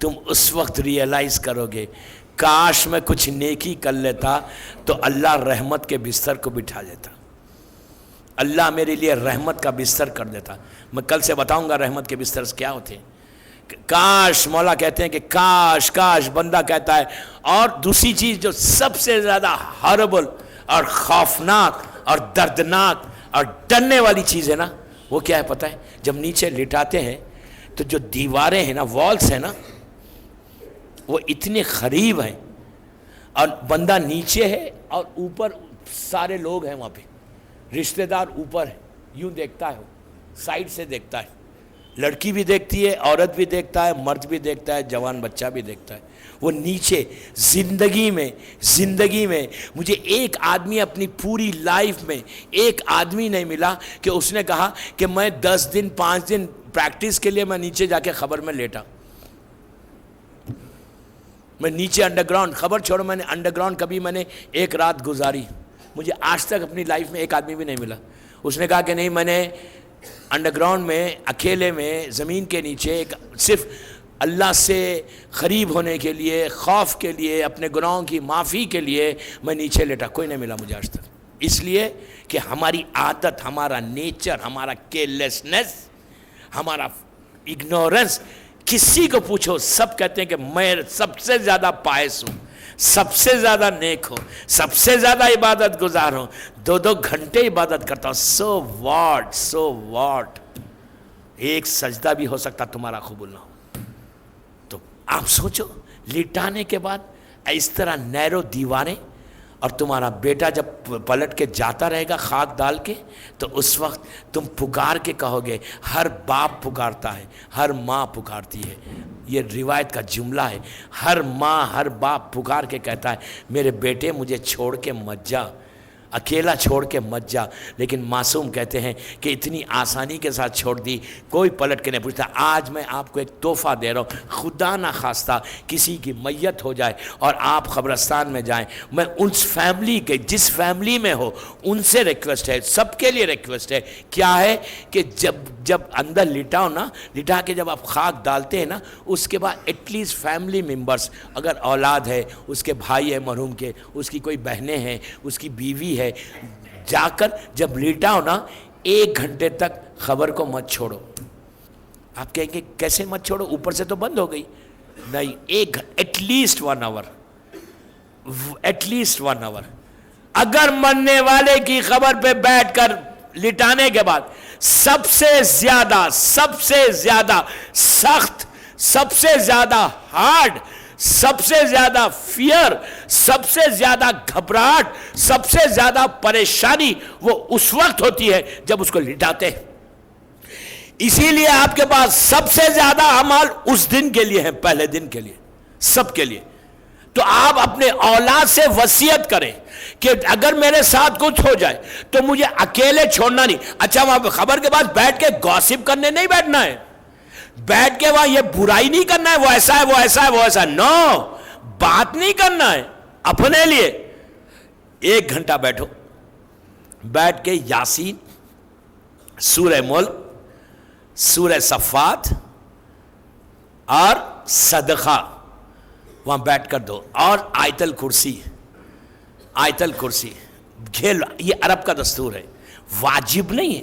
تم اس وقت ریئلائز کرو گے کاش میں کچھ نیکی کر لیتا تو اللہ رحمت کے بستر کو بٹھا دیتا، اللہ میرے لیے رحمت کا بستر کر دیتا۔ میں کل سے بتاؤں گا رحمت کے بستر کیا ہوتے ہیں۔ کاش، مولا کہتے ہیں کہ کاش کاش، بندہ کہتا ہے۔ اور دوسری چیز جو سب سے زیادہ ہاربل اور خوفناک اور دردناک اور ڈرنے والی چیز ہے نا، وہ کیا ہے پتہ ہے؟ جب نیچے لٹاتے ہیں تو جو دیواریں ہیں نا، والز ہیں نا، وہ اتنے قریب ہیں اور بندہ نیچے ہے اور اوپر سارے لوگ ہیں، وہاں پہ رشتہ دار اوپر ہے، یوں دیکھتا ہے، سائڈ سے دیکھتا ہے، لڑکی بھی دیکھتی ہے، عورت بھی دیکھتا ہے، مرد بھی دیکھتا ہے، جوان بچہ بھی دیکھتا ہے، وہ نیچے۔ زندگی میں مجھے ایک آدمی اپنی پوری لائف میں ایک آدمی نہیں ملا کہ اس نے کہا کہ میں 10 دن 5 دن پریکٹس کے لیے میں نیچے جا کے خبر میں لیٹا، میں نیچے انڈر گراؤنڈ، خبر چھوڑو میں نے انڈر گراؤنڈ کبھی میں نے ایک رات گزاری، مجھے آج تک اپنی لائف میں ایک آدمی بھی نہیں ملا۔ اس نے کہا کہ نہیں، میں نے انڈر گراؤنڈ میں اکیلے میں زمین کے نیچے ایک صرف اللہ سے قریب ہونے کے لیے، خوف کے لیے، اپنے گناہوں کی معافی کے لیے میں نیچے لیٹا، کوئی نہیں ملا مجھے آج تک۔ اس لیے کہ ہماری عادت، ہمارا نیچر، ہمارا کیئرلیسنس، ہمارا اگنورنس، کسی کو پوچھو سب کہتے ہیں کہ میں سب سے زیادہ پائس ہوں، سب سے زیادہ نیک ہوں، سب سے زیادہ عبادت گزار ہوں، 2 گھنٹے عبادت کرتا ہوں۔ سو واٹ، ایک سجدہ بھی ہو سکتا تمہارا قبول نہ ہو۔ تو آپ سوچو، لٹانے کے بعد اس طرح نیرو دیواریں، اور تمہارا بیٹا جب پلٹ کے جاتا رہے گا خاک ڈال کے، تو اس وقت تم پکار کے کہو گے، ہر باپ پکارتا ہے، ہر ماں پکارتی ہے، یہ روایت کا جملہ ہے، ہر ماں ہر باپ پکار کے کہتا ہے میرے بیٹے مجھے چھوڑ کے مت جا، اکیلا چھوڑ کے مت جا۔ لیکن معصوم کہتے ہیں کہ اتنی آسانی کے ساتھ چھوڑ دی، کوئی پلٹ کے نہیں پوچھتا۔ آج میں آپ کو ایک تحفہ دے رہا ہوں، خدا نہ خواستہ کسی کی میت ہو جائے اور آپ قبرستان میں جائیں، میں اس فیملی کے، جس فیملی میں ہو، ان سے ریکویسٹ ہے، سب کے لیے ریکویسٹ ہے، کیا ہے کہ جب اندر لٹاؤ نا، لٹا کے جب آپ خاک ڈالتے ہیں نا، اس کے بعد ایٹ لیسٹ فیملی ممبرس، اگر اولاد ہے، اس کے بھائی ہے مرحوم کے، اس کی کوئی بہنیں ہیں، اس کی بیوی ہے، جا کر جب لیٹاؤ نا 1 گھنٹے تک خبر کو مت چھوڑو۔ آپ کہیں گے کیسے مت چھوڑو، اوپر سے تو بند ہو گئی؟ نہیں، at least 1 hour, at least 1 hour. اگر مرنے والے کی خبر پہ بیٹھ کر لٹانے کے بعد سب سے زیادہ سخت، سب سے زیادہ ہارڈ، سب سے زیادہ فیئر، سب سے زیادہ گھبراہٹ، سب سے زیادہ پریشانی وہ اس وقت ہوتی ہے جب اس کو لٹاتے ہیں۔ اسی لیے آپ کے پاس سب سے زیادہ اعمال اس دن کے لیے ہیں، پہلے دن کے لیے، سب کے لیے۔ تو آپ اپنے اولاد سے وصیت کریں کہ اگر میرے ساتھ کچھ ہو جائے تو مجھے اکیلے چھوڑنا نہیں۔ اچھا، وہاں پہ خبر کے بعد بیٹھ کے گوسپ کرنے نہیں بیٹھنا ہے، بیٹھ کے وہاں یہ برائی نہیں کرنا ہے، وہ ایسا ہے، وہ ایسا ہے، وہ ایسا ہے، نو، بات نہیں کرنا ہے۔ اپنے لیے 1 گھنٹہ بیٹھو، بیٹھ کے یاسین، سورہ ملک، سورہ صفات اور صدقہ وہاں بیٹھ کر دو، اور آیت الکرسی کھیل۔ یہ عرب کا دستور ہے، واجب نہیں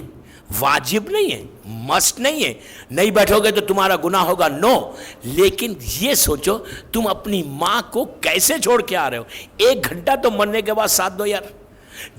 ہے، مسٹ نہیں ہے۔ نہیں بیٹھو گے تو تمہارا گناہ ہوگا، نو۔ لیکن یہ سوچو تم اپنی ماں کو کیسے چھوڑ کے آ رہے ہو، 1 گھنٹہ تو مرنے کے بعد ساتھ دو یار۔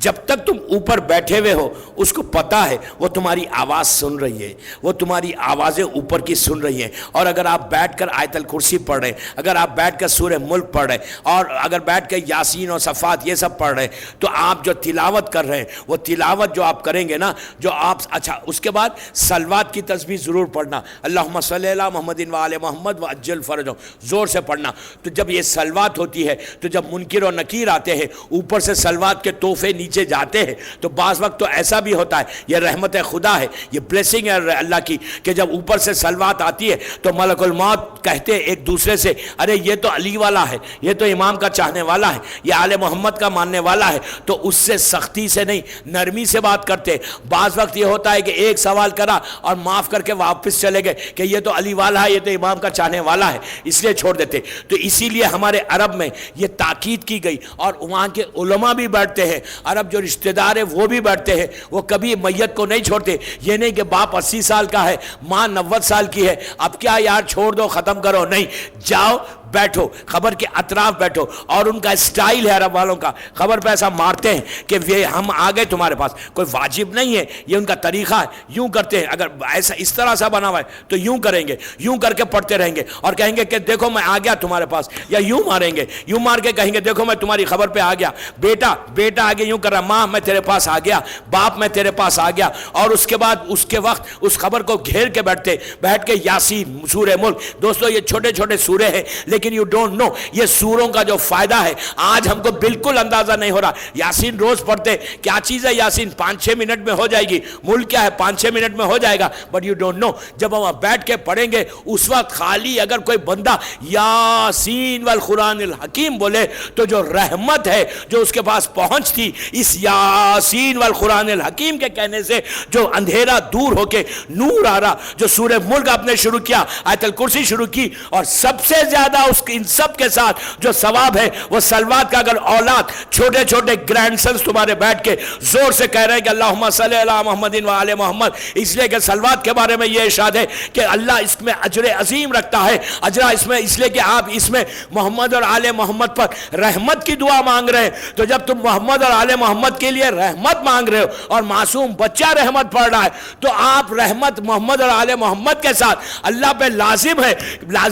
جب تک تم اوپر بیٹھے ہوئے ہو، اس کو پتا ہے وہ تمہاری آواز سن رہی ہے، وہ تمہاری آوازیں اوپر کی سن رہی ہیں۔ اور اگر آپ بیٹھ کر آیت الکرسی پڑھ رہے، اگر آپ بیٹھ کر سورہ ملک پڑھ رہے، اور اگر بیٹھ کر یاسین اور صفات یہ سب پڑھ رہے، تو آپ جو تلاوت کر رہے ہیں، وہ تلاوت جو آپ کریں گے نا، جو آپ، اچھا اس کے بعد صلوات کی تسبیح ضرور پڑھنا، اللہم صلی علی محمد و آل محمد وعجل فرجہم، زور سے پڑھنا۔ تو جب یہ صلوات ہوتی ہے، تو جب منکر و نکیر آتے ہیں، اوپر سے صلوات کے تحفے دفعے نیچے جاتے ہیں تو بعض وقت تو ایسا بھی ہوتا ہے، یہ رحمت خدا ہے، یہ بلیسنگ ہے اللہ کی، کہ جب اوپر سے صلوات آتی ہے تو ملک الموت کہتے ہیں ایک دوسرے سے، ارے یہ تو علی والا ہے، یہ تو امام کا چاہنے والا ہے، یہ آل محمد کا ماننے والا ہے، تو اس سے سختی سے نہیں نرمی سے بات کرتے۔ بعض وقت یہ ہوتا ہے کہ ایک سوال کرا اور معاف کر کے واپس چلے گئے کہ یہ تو علی والا ہے، یہ تو امام کا چاہنے والا ہے، اس لیے چھوڑ دیتے۔ تو اسی لیے ہمارے عرب میں یہ تاکید کی گئی، اور وہاں کے علماء بھی بیٹھتے ہیں، عرب جو رشتہ دار ہیں وہ بھی بیٹھتے ہیں، وہ کبھی میت کو نہیں چھوڑتے۔ یہ نہیں کہ باپ 80 سال کا ہے، ماں 90 سال کی ہے، اب کیا یار چھوڑ دو ختم کرو، نہیں، جاؤ بیٹھو، خبر کے اطراف بیٹھو۔ اور ان کا اسٹائل ہے عرب والوں کا، خبر پہ ایسا مارتے ہیں کہ یہ ہم آ گئے تمہارے پاس، کوئی واجب نہیں ہے، یہ ان کا طریقہ ہے، یوں کرتے ہیں۔ اگر ایسا اس طرح سا بنا ہوا ہے تو یوں کریں گے، یوں کر کے پڑھتے رہیں گے اور کہیں گے کہ دیکھو میں آ گیا تمہارے پاس، یا یوں ماریں گے، یوں مار کے کہیں گے دیکھو میں تمہاری خبر پہ آ گیا، بیٹا بیٹا آگے یوں کر رہا، ماں میں تیرے پاس آ گیا، باپ میں تیرے پاس آ گیا۔ اور اس کے بعد اس کے وقت اس خبر کو گھیر کے بیٹھ کے یاسین، سورہ ملک، دوستو یہ چھوٹے چھوٹے سورے ہیں لیکن یو ڈونٹ نو یہ سوروں کا جو فائدہ ہے آج ہم کو بالکل اندازہ نہیں ہو رہا۔ یاسین روز پڑھتے، کیا چیز ہے یاسین؟ 5-6 منٹ میں ہو جائے گی، ملک کیا ہے 5-6 منٹ میں ہو جائے گا، بٹ یو ڈونٹ نو جب ہم بیٹھ کے پڑھیں گے اس وقت خالی اگر کوئی بندہ یاسین والقرآن الحکیم بولے تو جو رحمت ہے جو اس کے پاس پہنچتی اس یاسین والقرآن الحکیم کے کہنے سے، جو اندھیرا دور ہو کے نور آ رہا، جو سورہ ملک آپ نے شروع کیا، آیت الکرسی شروع کی، اور سب سے زیادہ اس ان سب کے ساتھ جو ثواب ہے وہ صلوات کا۔ اگر اولاد چھوٹے چھوٹے گرینڈ سنس تمہارے بیٹھ کے زور سے کہہ رہے ہیں کہ اللہم صلی علی محمد و آل محمد، اس لیے کہ صلوات کے بارے میں یہ ارشاد ہے کہ اللہ اس میں اجر عظیم رکھتا ہے، اجرا اس لیے کہ آپ اس میں محمد اور آل محمد پر رحمت کی دعا مانگ رہے ہیں۔ تو جب تم محمد اور آل محمد کے لیے رحمت مانگ رہے ہو اور معصوم بچہ رحمت پڑھ رہا ہے تو آپ رحمت محمد اور آل محمد کے ساتھ اللہ پہ لازم ہے،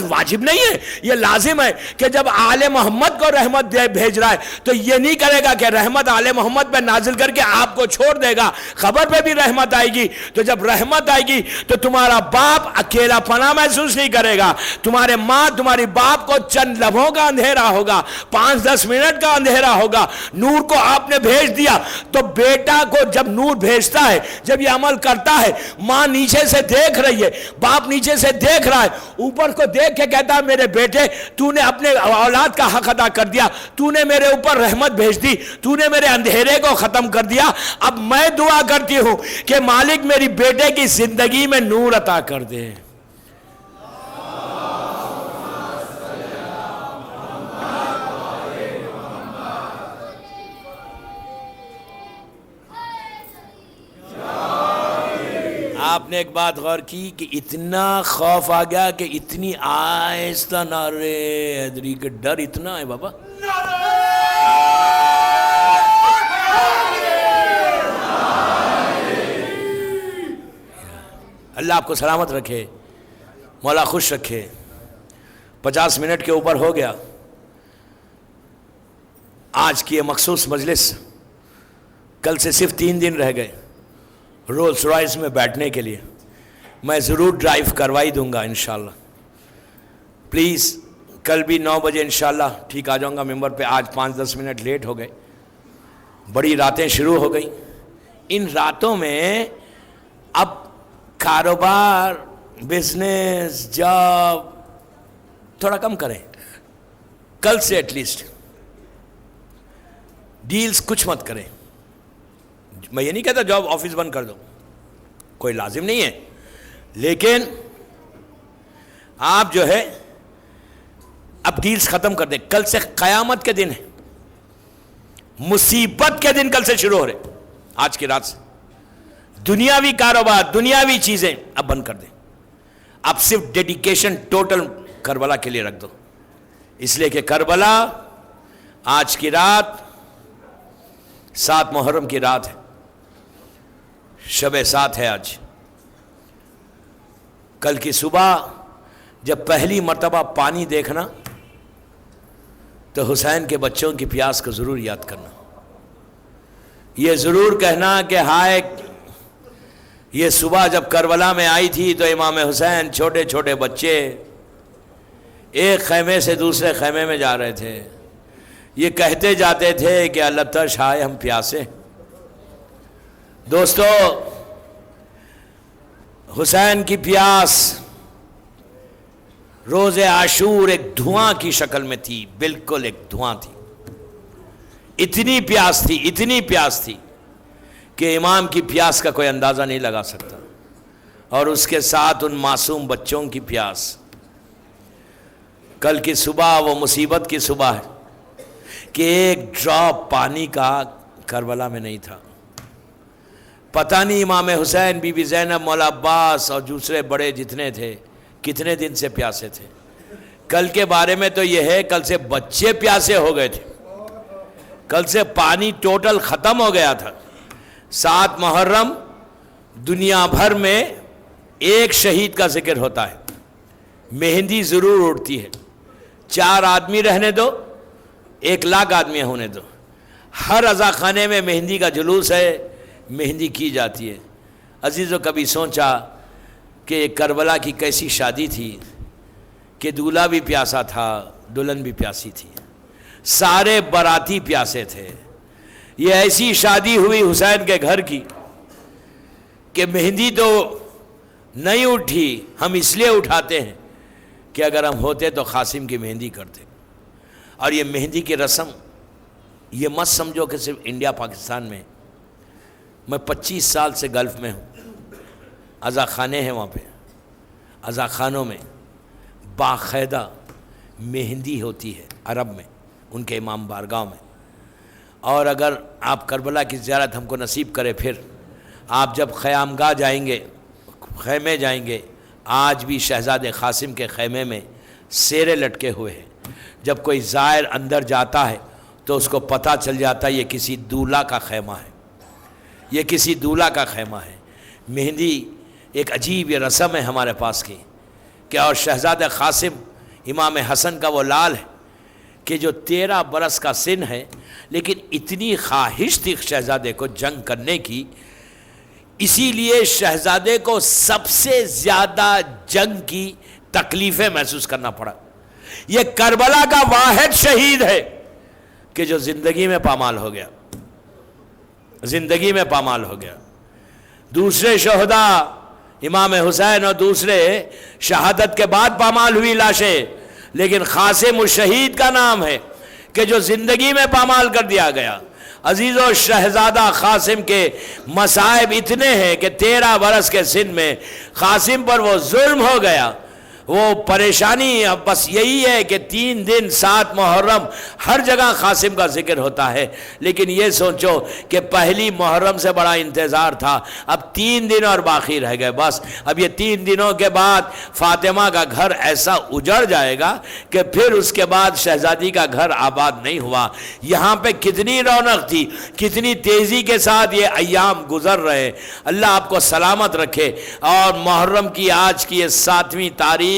واجب نہیں ہے، یہ لازم ہے کہ جب آل محمد کو رحمت بھیج رہا ہے تو یہ نہیں کرے گا کہ رحمت آل محمد پہ نازل کر کے آپ کو چھوڑ دے گا، خبر پہ بھی رحمت آئے گی۔ تو جب رحمت آئے گی تو تمہارا باپ اکیلا پناہ محسوس نہیں کرے گا، تمہارے ماں تمہاری باپ کو چند لمحوں کا اندھیرا ہوگا، 5-10 منٹ کا اندھیرا ہوگا۔ نور کو آپ نے بھیج دیا تو بیٹا کو جب نور بھیجتا ہے، جب یہ عمل کرتا ہے، ماں نیچے سے دیکھ رہی ہے، باپ نیچے سے دیکھ رہا ہے، اوپر کو دیکھ کے کہتا ہے میرے بیٹے تو نے اپنے اولاد کا حق ادا کر دیا، تو نے میرے اوپر رحمت بھیج دی، تو نے میرے اندھیرے کو ختم کر دیا، اب میں دعا کرتی ہوں کہ مالک میری بیٹے کی زندگی میں نور عطا کر دے۔ آپ نے ایک بات غور کی کہ اتنا خوف آ گیا کہ اتنی آہستہ نعرے حیدری کا ڈر اتنا ہے بابا۔ اللہ آپ کو سلامت رکھے، مولا خوش رکھے۔ 50 منٹ کے اوپر ہو گیا آج کی یہ مخصوص مجلس، کل سے صرف 3 دن رہ گئے رولز رائس میں بیٹھنے کے لیے۔ میں ضرور ڈرائیو کروائی دوں گا انشاءاللہ، پلیز کل بھی 9 بجے انشاءاللہ ٹھیک آ جاؤں گا ممبر پہ۔ آج 5-10 منٹ لیٹ ہو گئے، بڑی راتیں شروع ہو گئیں۔ ان راتوں میں اب کاروبار، بزنس، جاب تھوڑا کم کریں، کل سے ایٹ لیسٹ ڈیلز کچھ مت کریں۔ میں یہ نہیں کہتا جاب آفس بند کر دو، کوئی لازم نہیں ہے، لیکن آپ جو ہے اب ڈیلز ختم کر دیں۔ کل سے قیامت کے دن ہے، مصیبت کے دن کل سے شروع ہو رہے، آج کی رات سے۔ دنیاوی کاروبار، دنیاوی چیزیں اب بند کر دیں، اب صرف ڈیڈیکیشن ٹوٹل کربلا کے لیے رکھ دو، اس لیے کہ کربلا آج کی رات 7 محرم کی رات ہے، شب 7 ہے آج۔ کل کی صبح جب پہلی مرتبہ پانی دیکھنا تو حسین کے بچوں کی پیاس کو ضرور یاد کرنا، یہ ضرور کہنا کہ ہائے یہ صبح جب کربلا میں آئی تھی تو امام حسین چھوٹے چھوٹے بچے ایک خیمے سے دوسرے خیمے میں جا رہے تھے، یہ کہتے جاتے تھے کہ اللہ تش آئے ہم پیاسے. دوستو، حسین کی پیاس روز عاشور ایک دھواں کی شکل میں تھی، بالکل ایک دھواں تھی. اتنی پیاس تھی کہ امام کی پیاس کا کوئی اندازہ نہیں لگا سکتا. اور اس کے ساتھ ان معصوم بچوں کی پیاس. کل کی صبح وہ مصیبت کی صبح ہے کہ ایک ڈراپ پانی کا کربلا میں نہیں تھا. پتہ نہیں امام حسین، بی بی زینب، مولا عباس اور دوسرے بڑے جتنے تھے کتنے دن سے پیاسے تھے. کل کے بارے میں تو یہ ہے، کل سے بچے پیاسے ہو گئے تھے، کل سے پانی ٹوٹل ختم ہو گیا تھا. 7 محرم دنیا بھر میں ایک شہید کا ذکر ہوتا ہے، مہندی ضرور اڑتی ہے. 4 آدمی رہنے دو، 1 لاکھ آدمی ہونے دو، ہر عزا خانے میں مہندی کا جلوس ہے، مہندی کی جاتی ہے. عزیزو، کبھی سوچا کہ کربلا کی کیسی شادی تھی کہ دولہا بھی پیاسا تھا، دلہن بھی پیاسی تھی، سارے باراتی پیاسے تھے. یہ ایسی شادی ہوئی حسین کے گھر کی کہ مہندی تو نہیں اٹھی. ہم اس لیے اٹھاتے ہیں کہ اگر ہم ہوتے تو قاسم کی مہندی کرتے. اور یہ مہندی کی رسم، یہ مت سمجھو کہ صرف انڈیا پاکستان میں. میں 25 سال سے گلف میں ہوں، عزا خانے ہیں وہاں پہ. عزا خانوں میں باقاعدہ مہندی ہوتی ہے عرب میں، ان کے امام بارگاہ میں. اور اگر آپ کربلا کی زیارت ہم کو نصیب کرے، پھر آپ جب خیامگاہ جائیں گے، خیمے جائیں گے، آج بھی شہزادے قاسم کے خیمے میں سیرے لٹکے ہوئے ہیں. جب کوئی زائر اندر جاتا ہے تو اس کو پتہ چل جاتا ہے یہ کسی دولہا کا خیمہ ہے، یہ کسی دولہا کا خیمہ ہے. مہندی ایک عجیب یہ رسم ہے ہمارے پاس کی کہ اور شہزادہ قاسم امام حسن کا وہ لال ہے کہ جو 13 برس کا سن ہے، لیکن اتنی خواہش تھی شہزادے کو جنگ کرنے کی، اسی لیے شہزادے کو سب سے زیادہ جنگ کی تکلیفیں محسوس کرنا پڑا. یہ کربلا کا واحد شہید ہے کہ جو زندگی میں پامال ہو گیا، زندگی میں پامال ہو گیا. دوسرے شہداء امام حسین اور دوسرے شہادت کے بعد پامال ہوئی لاشیں، لیکن قاسم الشہید کا نام ہے کہ جو زندگی میں پامال کر دیا گیا. عزیزو، شہزادہ قاسم کے مصائب اتنے ہیں کہ 13 برس کے سن میں قاسم پر وہ ظلم ہو گیا، وہ پریشانی. اب بس یہی ہے کہ 3 دن 7 محرم ہر جگہ قاسم کا ذکر ہوتا ہے، لیکن یہ سوچو کہ پہلی محرم سے بڑا انتظار تھا. اب 3 دن اور باقی رہ گئے. بس اب یہ 3 دنوں کے بعد فاطمہ کا گھر ایسا اجڑ جائے گا کہ پھر اس کے بعد شہزادی کا گھر آباد نہیں ہوا. یہاں پہ کتنی رونق تھی، کتنی تیزی کے ساتھ یہ ایام گزر رہے. اللہ آپ کو سلامت رکھے. اور محرم کی آج کی یہ 7ویں تاریخ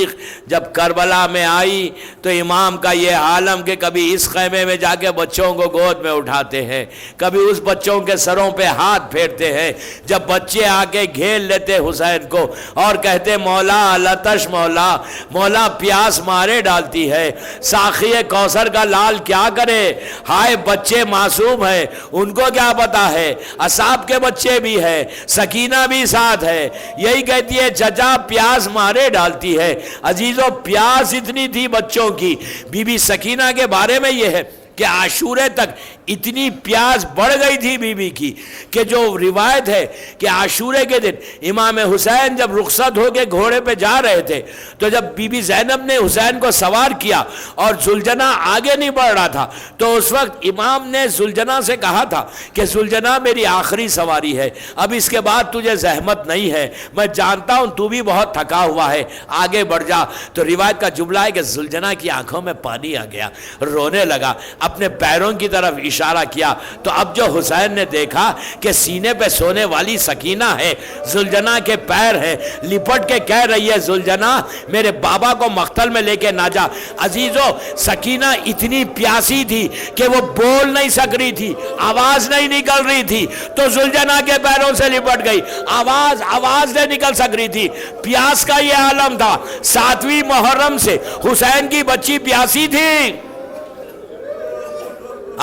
جب کربلا میں آئی تو امام کا یہ عالم کہ کبھی اس خیمے میں جا کے بچوں کو گود میں اٹھاتے ہیں، کبھی اس بچوں کے سروں پہ ہاتھ پھیرتے ہیں. جب بچے آ کے گھیر لیتے حسین کو اور کہتے مولا لتش مولا، مولا پیاس مارے ڈالتی ہے، ساقی کوثر کا لال کیا کرے. ہائے بچے معصوم ہیں، ان کو کیا پتا ہے، اصحاب کے بچے بھی ہیں، سکینہ بھی ساتھ ہے. یہی کہتی ہے چچا پیاس مارے ڈالتی ہے. عزیزو، پیاس اتنی تھی بچوں کی. بی بی سکینہ کے بارے میں یہ ہے کہ عاشورے تک اتنی پیاس بڑھ گئی تھی بی بی کی کہ جو روایت ہے کہ عاشورے کے دن امام حسین جب رخصت ہو کے گھوڑے پہ جا رہے تھے تو جب بی بی زینب نے حسین کو سوار کیا اور زلجنا آگے نہیں بڑھ رہا تھا تو اس وقت امام نے زلجنا سے کہا تھا کہ زلجنا میری آخری سواری ہے، اب اس کے بعد تجھے زحمت نہیں ہے، میں جانتا ہوں تو بھی بہت تھکا ہوا ہے، آگے بڑھ جا. تو روایت کا جملہ ہے کہ زلجنا کی آنکھوں میں پانی آ گیا، رونے لگا، اپنے پیروں کی طرف اشارہ کیا. تو اب جو حسین نے دیکھا کہ سینے پہ سونے والی سکینہ ہے، زلجنا کے پیر ہیں، لپٹ کے کہہ رہی ہے زلجنا میرے بابا کو مقتل میں لے کے نہ جا. عزیزو، سکینہ اتنی پیاسی تھی کہ وہ بول نہیں سک رہی تھی، آواز نہیں نکل رہی تھی، تو زلجنا کے پیروں سے لپٹ گئی، آواز نہیں نکل سک رہی تھی. پیاس کا یہ عالم تھا. 7ویں محرم سے حسین کی بچی پیاسی تھی.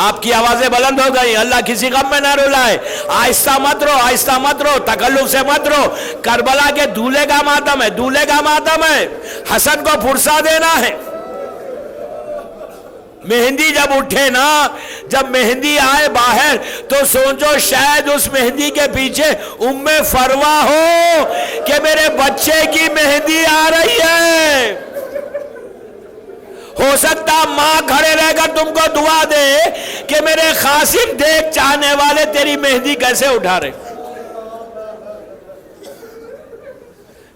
آپ کی آوازیں بلند ہو گئی. اللہ کسی غم میں نہ رلائے. آہستہ مت رو, آہستہ مت رو, تکلف سے مت رو. کربلا کے دولہے کا ماتم ہے, دولہے کا ماتم ہے. حسن کو پھرسا دینا ہے. مہندی جب اٹھے نا, جب مہندی آئے باہر تو سوچو شاید اس مہندی کے پیچھے ام فروا ہو کہ میرے بچے کی مہندی آ رہی ہے. ہو سکتا ماں کھڑے رہ کر تم کو دعا دے کہ میرے قاسم دیکھ چاہنے والے تیری مہندی کیسے اٹھا رہے.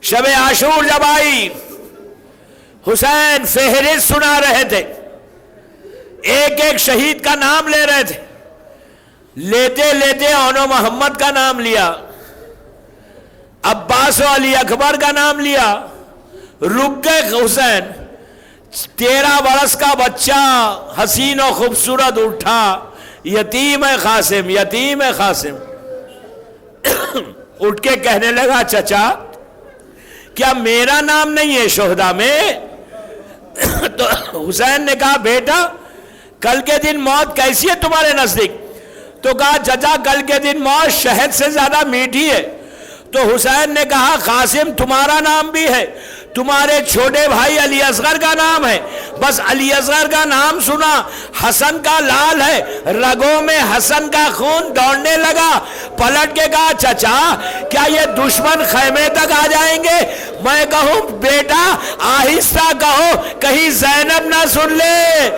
شب عاشور جب آئی, حسین فہرست سنا رہے تھے, ایک ایک شہید کا نام لے رہے تھے. لیتے لیتے اون و محمد کا نام لیا, عباس و علی اکبر کا نام لیا, رک گئے. حسین 13 برس کا بچہ حسین و خوبصورت اٹھا, یتیم ہے قاسم, یتیم ہے قاسم. اٹھ کے کہنے لگا چچا کیا میرا نام نہیں ہے شہداء میں؟ تو حسین نے کہا بیٹا کل کے دن موت کیسی ہے تمہارے نزدیک؟ تو کہا چچا کل کے دن موت شہد سے زیادہ میٹھی ہے. تو حسین نے کہا قاسم تمہارا نام بھی ہے, تمہارے چھوٹے بھائی علی اصغر کا نام ہے. بس علی اصغر کا نام سنا, حسن کا لال ہے, رگوں میں حسن کا خون دوڑنے لگا. پلٹ کے کہا چچا کیا یہ دشمن خیمے تک آ جائیں گے؟ میں کہوں بیٹا آہستہ کہو کہیں زینب نہ سن لے.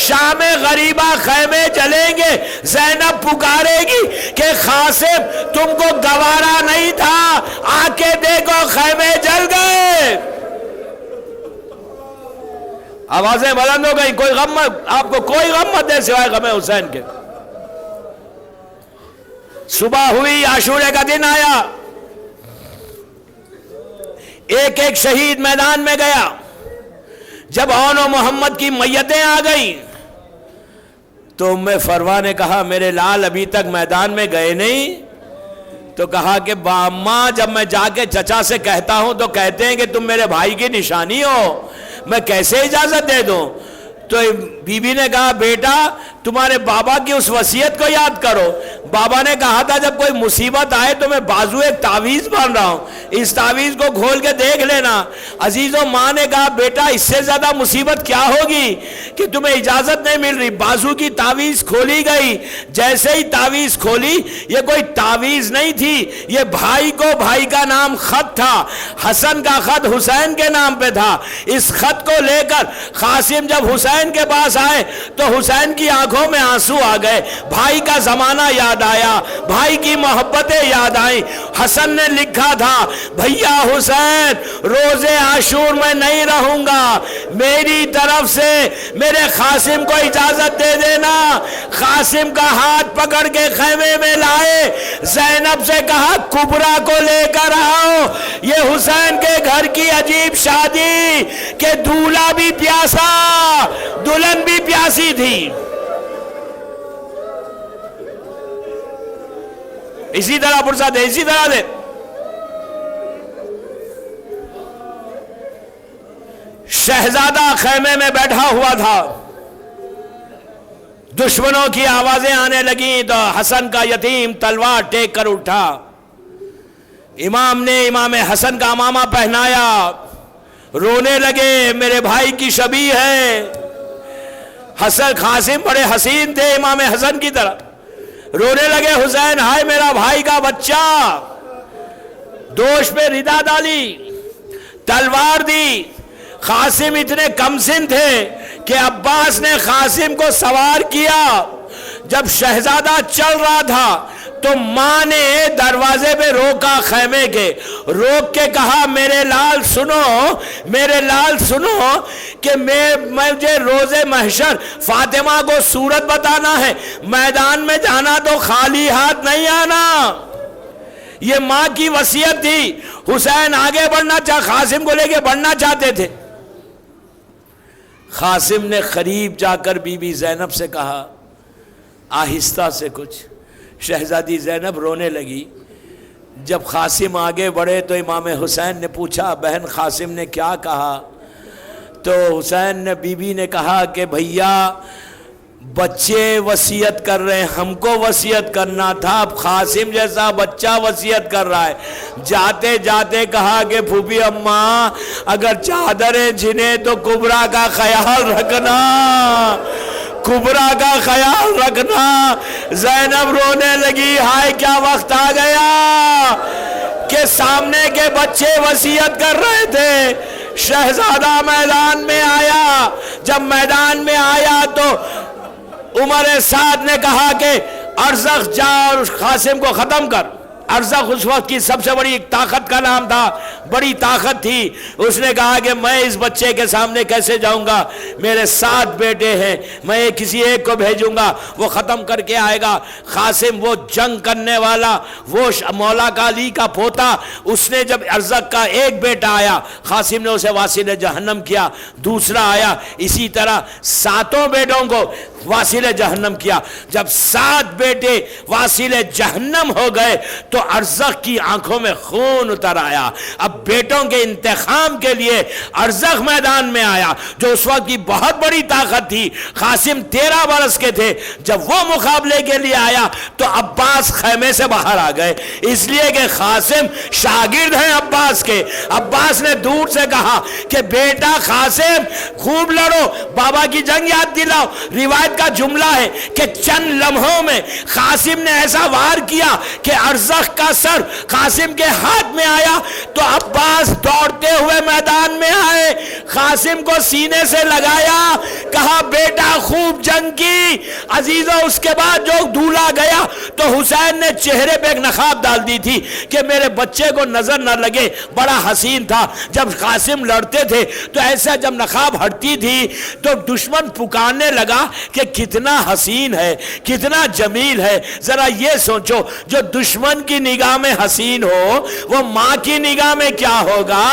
شام غریبہ خیمے جلیں گے, زینب پکارے گی کہ قاسم تم کو گوارا نہیں تھا, آ کے دیکھو خیمے جل گئے. آوازیں بلند ہو گئی. کوئی غم آپ کو کوئی غم مت دے سوائے غم حسین کے. صبح ہوئی, عاشورے کا دن آیا, ایک ایک شہید میدان میں گیا. جب اون و محمد کی میتیں آ گئی تو ام فروا نے کہا میرے لال ابھی تک میدان میں گئے نہیں؟ تو کہا کہ ماں جب میں جا کے چچا سے کہتا ہوں تو کہتے ہیں کہ تم میرے بھائی کی نشانی ہو, میں کیسے اجازت دے دوں؟ تو بی بی نے کہا بیٹا تمہارے بابا کی اس وصیت کو یاد کرو. بابا نے کہا تھا جب کوئی مصیبت آئے تو میں بازو ایک تعویذ باندھ رہا ہوں, اس تعویذ کو کھول کے دیکھ لینا. عزیزو ماں نے کہا بیٹا اس سے زیادہ مصیبت کیا ہوگی کہ تمہیں اجازت نہیں مل رہی. بازو کی تعویذ کھولی گئی. جیسے ہی تعویذ کھولی, یہ کوئی تعویذ نہیں تھی, یہ بھائی کو بھائی کا نام خط تھا. حسن کا خط حسین کے نام پہ تھا. اس خط کو لے کر قاسم جب حسین کے پاس آئے تو حسین کی آنکھوں میں آنسو آ گئے. بھائی کا زمانہ یاد آیا, بھائی کی محبتیں یاد آئیں. حسن نے لکھا تھا بھیا حسین روز عاشور میں نہیں رہوں گا, میری طرف سے میرے قاسم کو اجازت دے دینا. قاسم کا ہاتھ پکڑ کے خیمے میں لائے. زینب سے کہا کبرا کو لے کر آؤ. یہ حسین کے گھر کی عجیب شادی کہ دولہا بھی پیاسا دلہن بھی پیاسی تھی. اسی طرح پرسا دے, اسی طرح دے. شہزادہ خیمے میں بیٹھا ہوا تھا, دشمنوں کی آوازیں آنے لگیں تو حسن کا یتیم تلوار ٹیک کر اٹھا. امام نے امام حسن کا امامہ پہنایا, رونے لگے میرے بھائی کی شبیہ ہے. حسن قاسم بڑے حسین تھے امام حسن کی طرح, رونے لگے حسین ہائے میرا بھائی کا بچہ. دوش پہ ردا ڈالی, تلوار دی. قاسم اتنے کم سن تھے کہ عباس نے قاسم کو سوار کیا. جب شہزادہ چل رہا تھا تو ماں نے دروازے پہ روکا خیمے کے, روک کے کہا میرے لال سنو, میرے لال سنو کہ مجھے روز محشر فاطمہ کو صورت بتانا ہے, میدان میں جانا تو خالی ہاتھ نہیں آنا. یہ ماں کی وصیت تھی. حسین آگے بڑھنا قاسم کو لے کے بڑھنا چاہتے تھے. قاسم نے قریب جا کر بی بی زینب سے کہا آہستہ سے کچھ. شہزادی زینب رونے لگی. جب قاسم آگے بڑھے تو امام حسین نے پوچھا بہن قاسم نے کیا کہا؟ تو حسین نے بی بی نے کہا کہ بھیا بچے وصیت کر رہے ہیں, ہم کو وصیت کرنا تھا, اب قاسم جیسا بچہ وصیت کر رہا ہے. جاتے جاتے کہا کہ پھوپھی اماں اگر چادریں جھنے تو کبرا کا خیال رکھنا, کبرا کا خیال رکھنا. زینب رونے لگی, ہائے کیا وقت آ گیا کہ سامنے کے بچے وصیت کر رہے تھے. شہزادہ میدان میں آیا, جب میدان میں آیا تو عمر سعد نے کہا کہ ارزق جا اور قاسم کو ختم کر. ارزق اس وقت کی سب سے بڑی ایک طاقت کا نام تھا, بڑی طاقت تھی. اس نے کہا کہ میں اس بچے کے سامنے کیسے جاؤں گا, میرے 7 بیٹے ہیں, میں کسی ایک کو بھیجوں گا, وہ ختم کر کے آئے گا. قاسم وہ جنگ کرنے والا, وہ مولا کا علی کا پوتا, اس نے جب ارزق کا ایک بیٹا آیا قاسم نے اسے واصل جہنم کیا, دوسرا آیا اسی طرح 7 بیٹوں کو واصل جہنم کیا. جب 7 بیٹے واصل جہنم ہو گئے تو ارزق کی آنکھوں میں خون اتر آیا. اب بیٹوں کے انتخاب کے لیے ارزق میدان میں آیا, جو اس وقت کی بہت بڑی طاقت تھی. قاسم 13 برس کے تھے جب وہ مقابلے کے لیے آیا تو عباس خیمے سے باہر آ گئے, اس لیے کہ قاسم شاگرد ہیں عباس کے. عباس نے دور سے کہا کہ بیٹا قاسم خوب لڑو, بابا کی جنگ یاد دلاؤ. روایت کا جملہ ہے کہ چند لمحوں میں قاسم نے ایسا وار کیا کہ ارزق کا سر قاسم کے ہاتھ میں آیا تو عباس دوڑتے ہوئے میدان میں آئے, قاسم کو سینے سے لگایا, کہا بیٹا خوب جنگ کی. عزیزو اس کے بعد جو دھولا گیا تو حسین نے چہرے پہ ایک نقاب ڈال دی تھی کہ میرے بچے کو نظر نہ لگے, بڑا حسین تھا. جب قاسم لڑتے تھے تو ایسا جب نقاب ہٹتی تھی تو دشمن پکارنے لگا کہ کتنا حسین ہے, کتنا جمیل ہے. ذرا یہ سوچو, جو دشمن کی نگاہ میں حسین ہو وہ ماں کی نگاہ میں کیا ہوگا,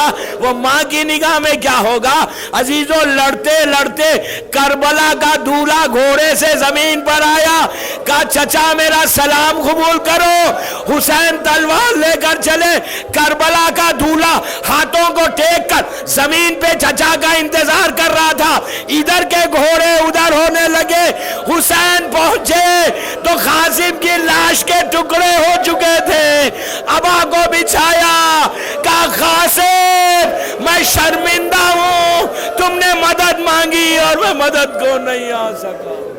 وہ ماں کی نگاہ میں کیا ہوگا. عزیزو لڑتے لڑتے کربلا کا دولہا گھوڑے سے زمین پر آیا, کہا چچا میرا سلام قبول کرو. حسین تلوار لے کر چلے, کربلا کا دولہا ہاتھوں کو ٹیک کر زمین پہ چچا کا انتظار کر رہا تھا. ادھر کے گھوڑے ادھر ہونے لگے. حسین پہنچے تو قاسم کی لاش کے ٹکڑے ہو چکے تھے. ابا کو بچھایا, کہا قاسم میں شرمندہ ہوں, تم نے مدد مانگی اور میں مدد کو نہیں آ سکا.